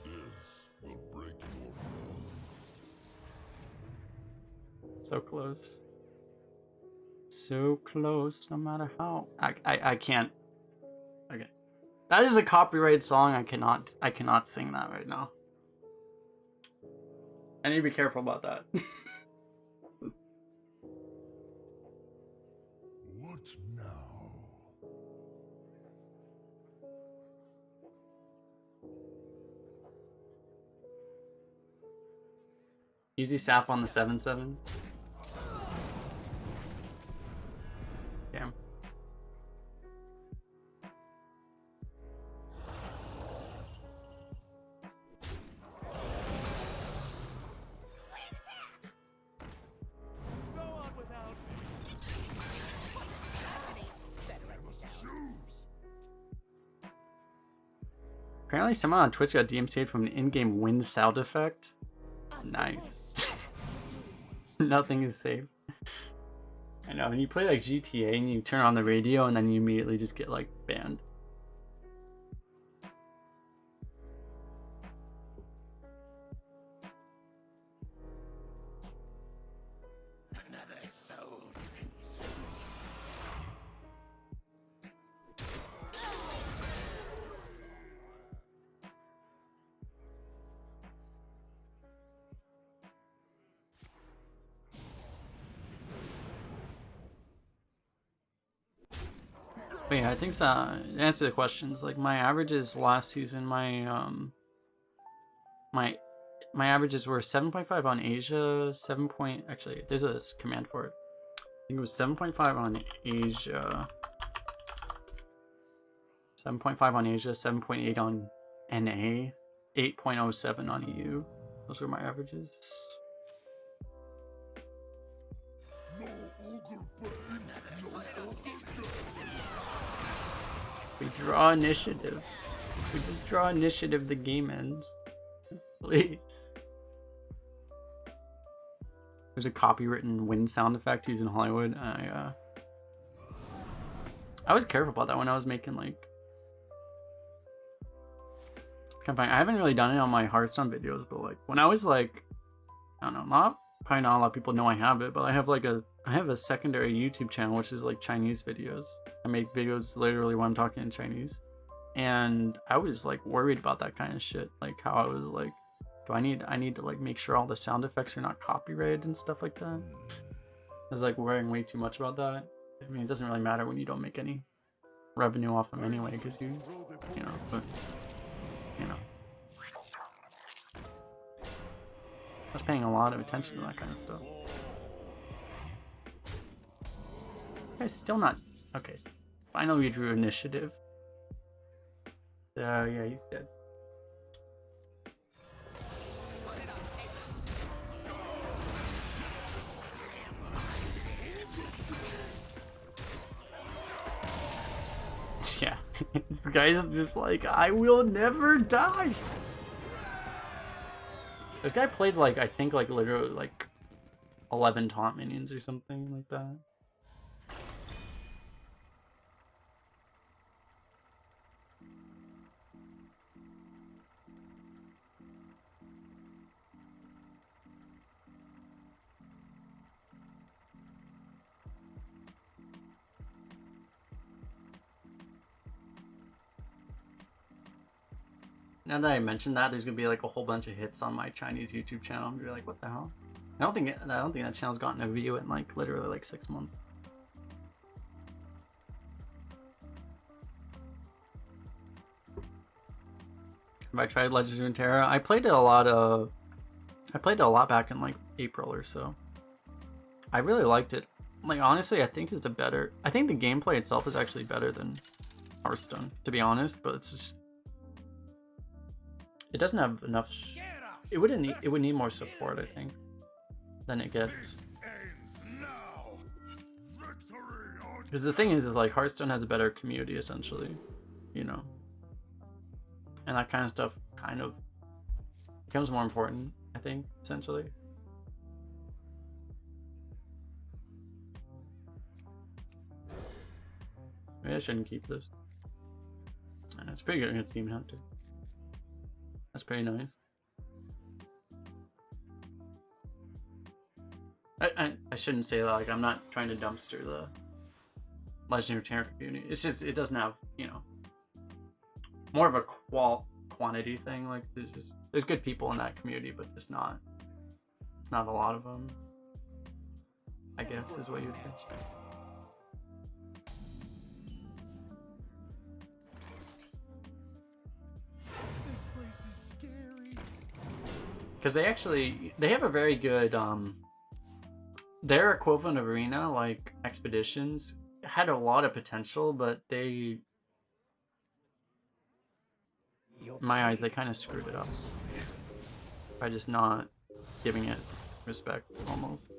This will break your fall. So close. So close, no matter how. I can't. Okay. That is a copyrighted song. I cannot sing that right now. I need to be careful about that. What now? Easy sap on the 7/7. Damn. Go on without me. Apparently someone on Twitch got DMCA'd from an in-game wind sound effect. Nice. Nothing is safe. I know, when you play like GTA and you turn on the radio and then you immediately just get like banned. But yeah, I think to answer the questions, like my averages last season, my averages were 7.5 on Asia, 7 point, actually there's a command for it. I think it was 7.5 on Asia, 7.5 on Asia, 7.8 on NA, 8.07 on EU. Those were my averages. No ogre brain, no ogre. We draw initiative. We just draw initiative, the game ends. Please. There's a copywritten wind sound effect used in Hollywood. I was careful about that when I was making like. I haven't really done it on my Hearthstone videos, but like when I was like, I don't know, probably not a lot of people know I have it, but I have a secondary YouTube channel which is like Chinese videos. I make videos literally when I'm talking in Chinese, and I was like worried about that kind of shit, like how I was like, I need to like make sure all the sound effects are not copyrighted and stuff like that. I was like worrying way too much about that. I mean, it doesn't really matter when you don't make any revenue off them anyway, because you know, but you know, I was paying a lot of attention to that kind of stuff. Guy's still not okay. Finally, we drew initiative. Yeah, he's dead. This guy's just like, I will never die. This guy played like, I think like literally like 11 taunt minions or something like that. Now that I mentioned that, there's gonna be like a whole bunch of hits on my Chinese YouTube channel. I'm gonna be like, what the hell? I don't think that channel's gotten a view in like literally like 6 months. Have I tried Legends of Runeterra? I played it a lot back in like April or so. I really liked it. Like honestly, I think the gameplay itself is actually better than Hearthstone, to be honest, but it's just it doesn't have enough. It would need more support, I think, than it gets. Because the thing is like Hearthstone has a better community essentially, you know, and that kind of stuff kind of becomes more important, I think, essentially. Maybe I shouldn't keep this. It's pretty good against Demon Hunter. That's pretty nice. I shouldn't say that, like, I'm not trying to dumpster the Legendary Terror community. It's just, it doesn't have, you know, more of a quantity thing. Like, there's good people in that community, but it's not a lot of them, I guess, is what you'd say. Because they have a very good their equivalent of Arena, like Expeditions, had a lot of potential, but they, in my eyes, they kind of screwed it up by just not giving it respect, almost.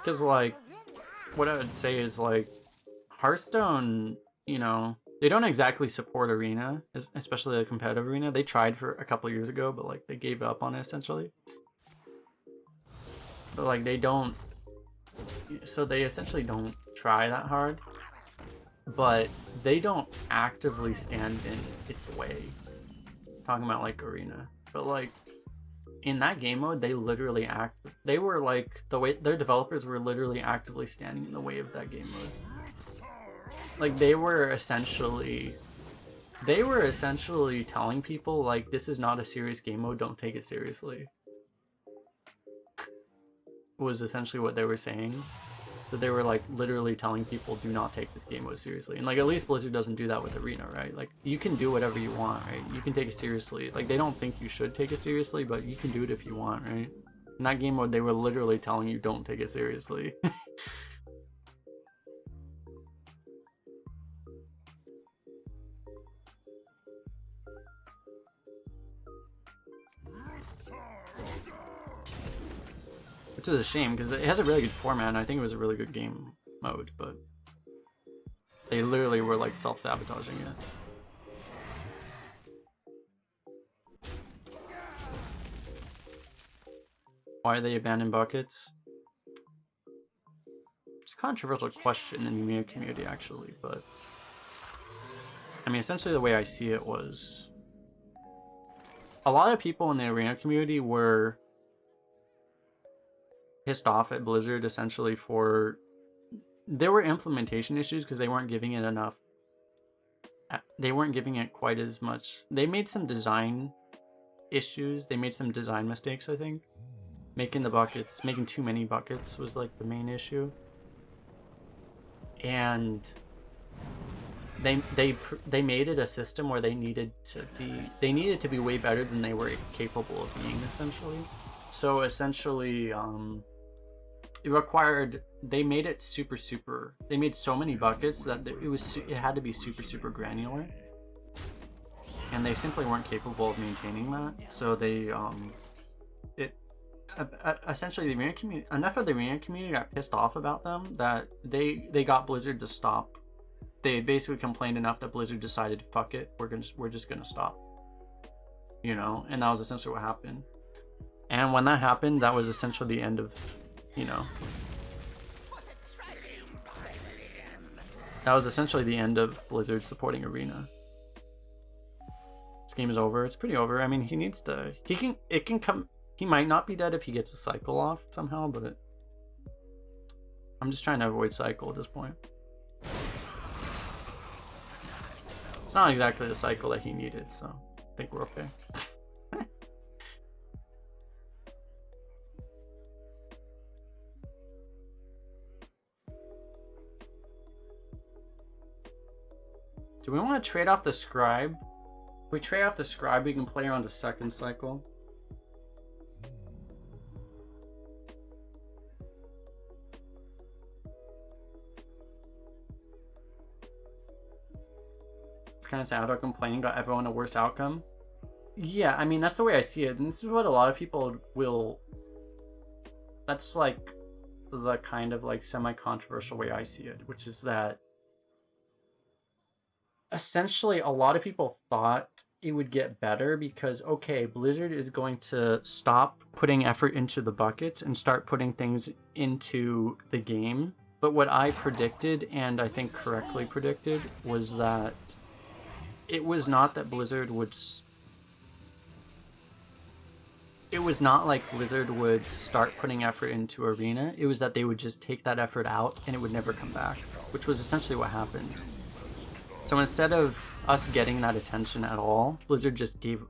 Because like what I would say is like Hearthstone, you know, they don't exactly support Arena, especially the competitive Arena. They tried for a couple years ago, but like they gave up on it essentially. But like they don't, so they essentially don't try that hard, but they don't actively stand in its way. Talking about like Arena, but like in that game mode, they literally they were like, the way their developers were literally actively standing in the way of that game mode. Like they were essentially telling people like, this is not a serious game mode, don't take it seriously. Was essentially what they were saying. That they were like literally telling people, do not take this game mode seriously. And like at least Blizzard doesn't do that with Arena, right? Like you can do whatever you want, right? You can take it seriously. Like they don't think you should take it seriously, but you can do it if you want, right? In that game mode, they were literally telling you, don't take it seriously. Which is a shame, because it has a really good format, and I think it was a really good game mode, but they literally were like self-sabotaging it. Why they abandon buckets? It's a controversial question in the community, actually, but I mean, essentially the way I see it was a lot of people in the Arena community were pissed off at Blizzard essentially for, there were implementation issues because they weren't giving it enough, they weren't giving it quite as much. They made some design issues, they made some design mistakes, I think. Making too many buckets was like the main issue. And they made it a system where they needed to be way better than they were capable of being, essentially. So essentially, it required, they made it they made so many buckets that it had to be super granular, and they simply weren't capable of maintaining that. So they essentially the arena community, enough of the arena community got pissed off about them that they got Blizzard to stop. They basically complained enough that Blizzard decided, fuck it, we're just gonna stop. You know, and that was essentially what happened. And when that happened, that was essentially the end of, you know, that was essentially the end of Blizzard supporting Arena. This game is over. It's pretty over. I mean, he needs to, it can come, he might not be dead if he gets a cycle off somehow, but I'm just trying to avoid cycle at this point. It's not exactly the cycle that he needed, so I think we're okay. Do we want to trade off the scribe? If we trade off the scribe, we can play her on the second cycle. It's kind of sad how complaining got everyone a worse outcome. Yeah, I mean, that's the way I see it. And this is what a lot of people will... That's like the kind of like semi-controversial way I see it, which is that essentially a lot of people thought it would get better because, okay, Blizzard is going to stop putting effort into the buckets and start putting things into the game. But what I predicted, and I think correctly predicted, was that it was not that Blizzard would... It was not like Blizzard would start putting effort into Arena. It was that they would just take that effort out and it would never come back, which was essentially what happened. So instead of us getting that attention at all, Blizzard just gave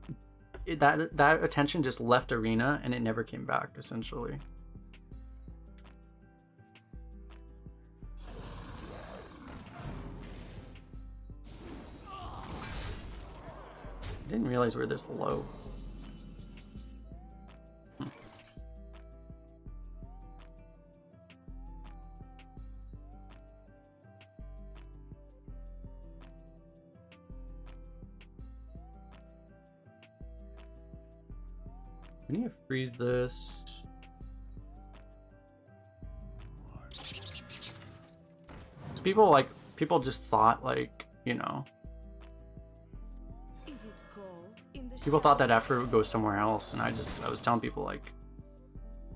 that attention just left Arena and it never came back, essentially. I didn't realize we were this low. We need to freeze this. People just thought, like, you know, people thought that effort would go somewhere else, and I was telling people, like,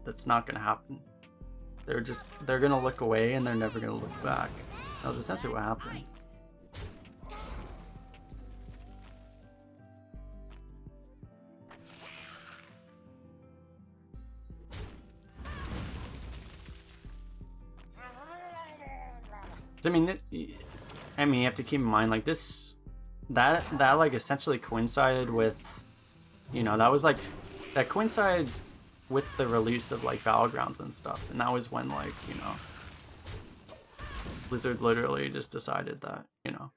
that's not gonna happen. They're gonna look away and they're never gonna look back. That was essentially what happened. I mean, you have to keep in mind, like, that like essentially coincided with, you know, that coincided with the release of like Battlegrounds and stuff, and that was when, like, you know, Blizzard literally just decided that, you know,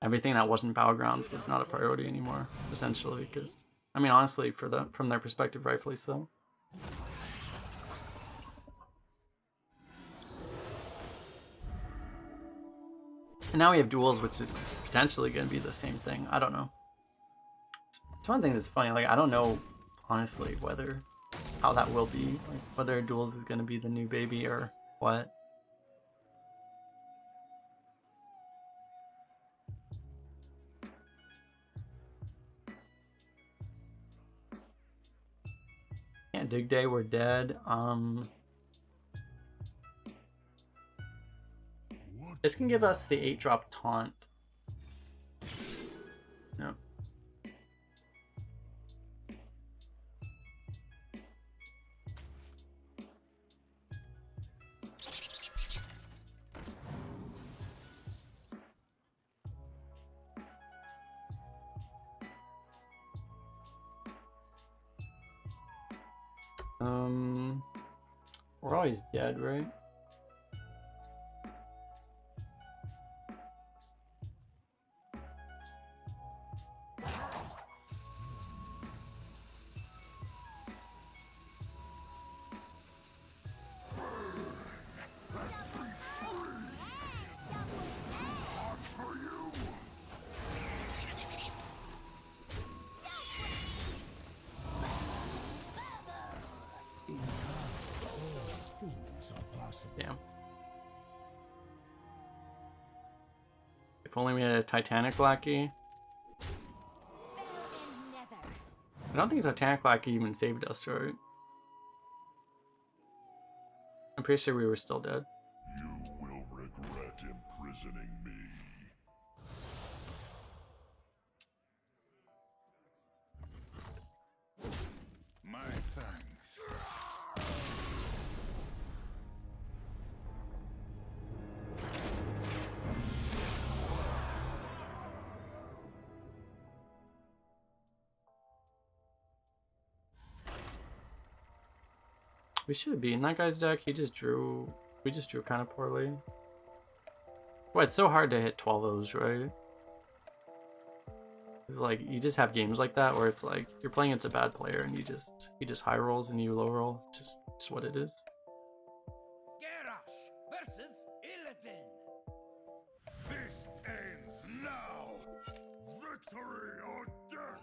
everything that wasn't Battlegrounds was not a priority anymore, essentially, because, I mean, honestly, from their perspective, rightfully so. And now we have duels, which is potentially going to be the same thing. I don't know. It's one thing that's funny. Like, I don't know, honestly, how that will be. Like, whether duels is going to be the new baby or what. Can't dig day. We're dead. This can give us the 8-drop taunt. Yep. We're always dead, right? If only we had a Titanic Lackey. I don't think Titanic Lackey even saved us, right? I'm pretty sure we were still dead. You will regret imprisoning me. My thanks. We should have beaten that guy's deck. He just drew. We just drew kind of poorly. Well, it's so hard to hit 12 O's, right? It's like you just have games like that where it's like you're playing against a bad player and he just high rolls and you low roll. It's just what it is. Garrosh versus Illidan. This ends now. Victory or death!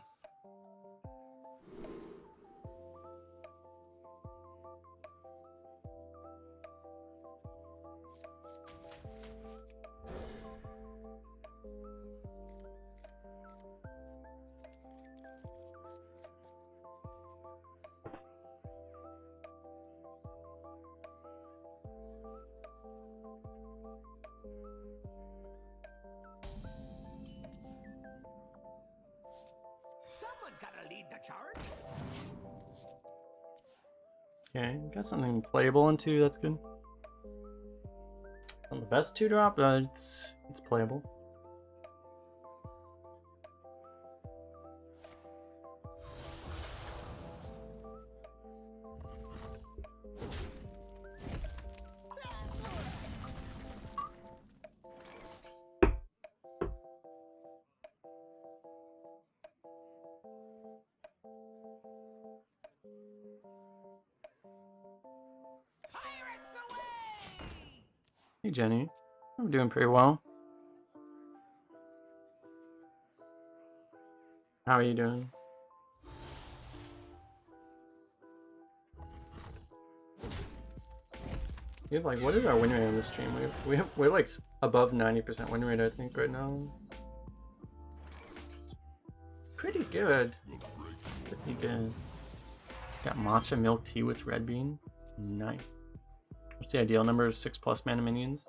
Someone's gotta lead the charge. Okay, got something playable in 2. That's good. On the best 2 drop, it's playable. Pirates away! Hey Jenny, I'm doing pretty well. How are you doing? We have like, what is our win rate on this stream? We're like above 90% win rate, I think, right now. Pretty good. Pretty good. Got matcha milk tea with red bean. Nice. What's the ideal number? 6+ mana minions.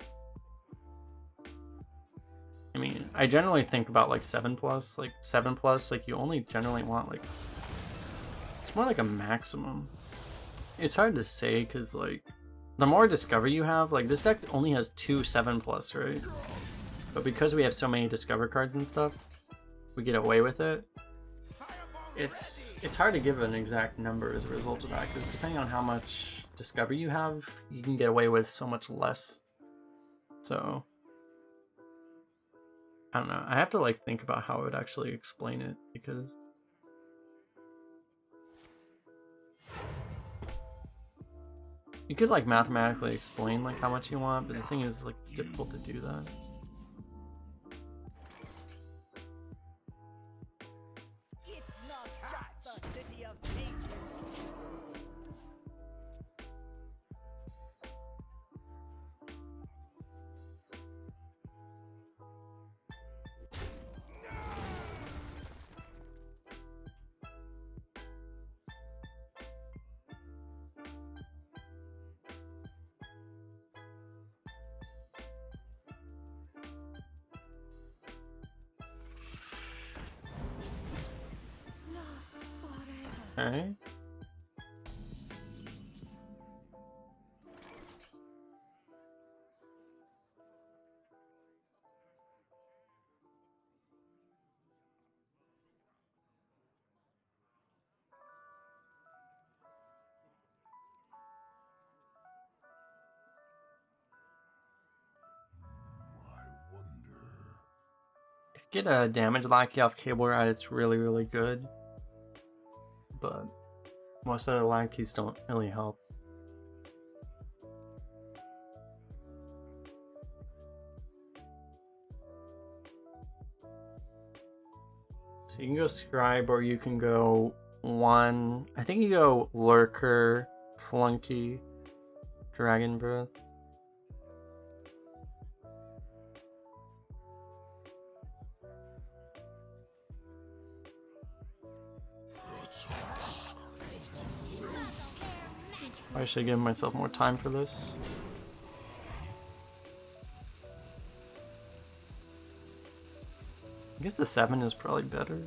I mean, I generally think about like 7+. Like 7+, like you only generally want like, it's more like a maximum. It's hard to say because like the more discover you have, like this deck only has 2 7+, right? But because we have so many discover cards and stuff, we get away with it. It's hard to give an exact number as a result of that because depending on how much discover you have, you can get away with so much less. So I don't know. I have to like think about how I would actually explain it because you could like mathematically explain like how much you want, but the thing is like it's difficult to do that. It's not just the city of pages. Alright. I wonder. If you get a damage lackey off cable ride, it's really, really good. But most of the lackeys don't really help. So you can go scribe or you can go one. I think you go lurker, flunky, dragon breath. I should give myself more time for this. I guess the 7 is probably better.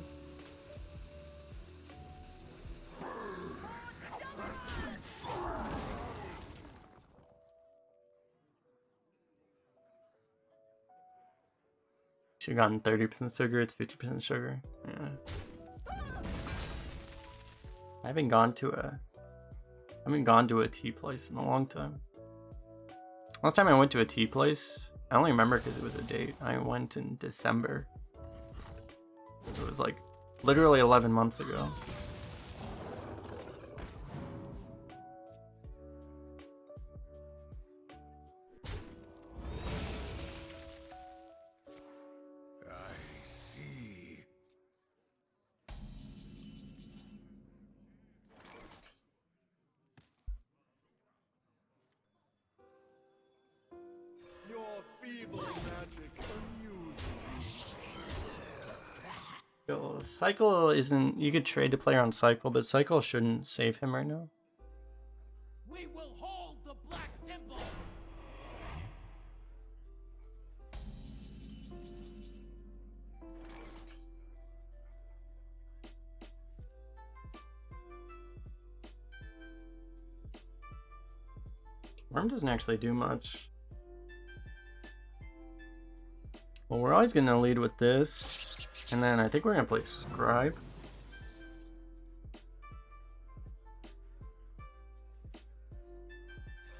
Should have gotten 30% sugar, it's 50% sugar. Yeah. I haven't gone to a tea place in a long time. Last time I went to a tea place, I only remember because it was a date. I went in December. It was like literally 11 months ago. I see. Your feeble magic amuses Yo, Cycle isn't. You could trade a player on Cycle, but Cycle shouldn't save him right now. We will hold the Black Temple. Worm doesn't actually do much. Well, we're always gonna lead with this, and then I think we're gonna play Scribe.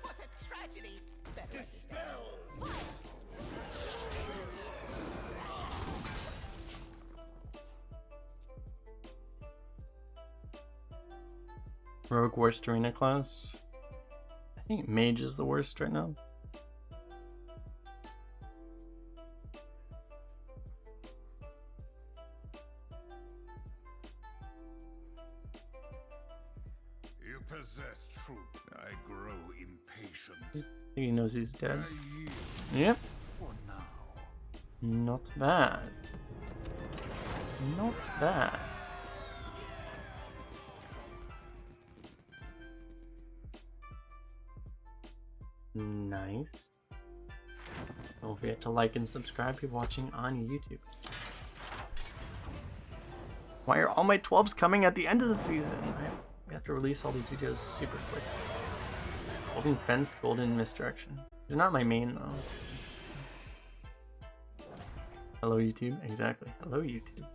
What a tragedy! Better Rogue worst arena class. I think Mage is the worst right now. You possess truth. I grow impatient. I think he knows he's dead. I yield Yep, for now. not bad. Not bad. Nice. Don't forget to like and subscribe if you're watching on YouTube. Why are all my 12s coming at the end of the season? I have to release all these videos super quick. Golden Fence, Golden Misdirection. They're not my main though. Hello YouTube, exactly. Hello YouTube.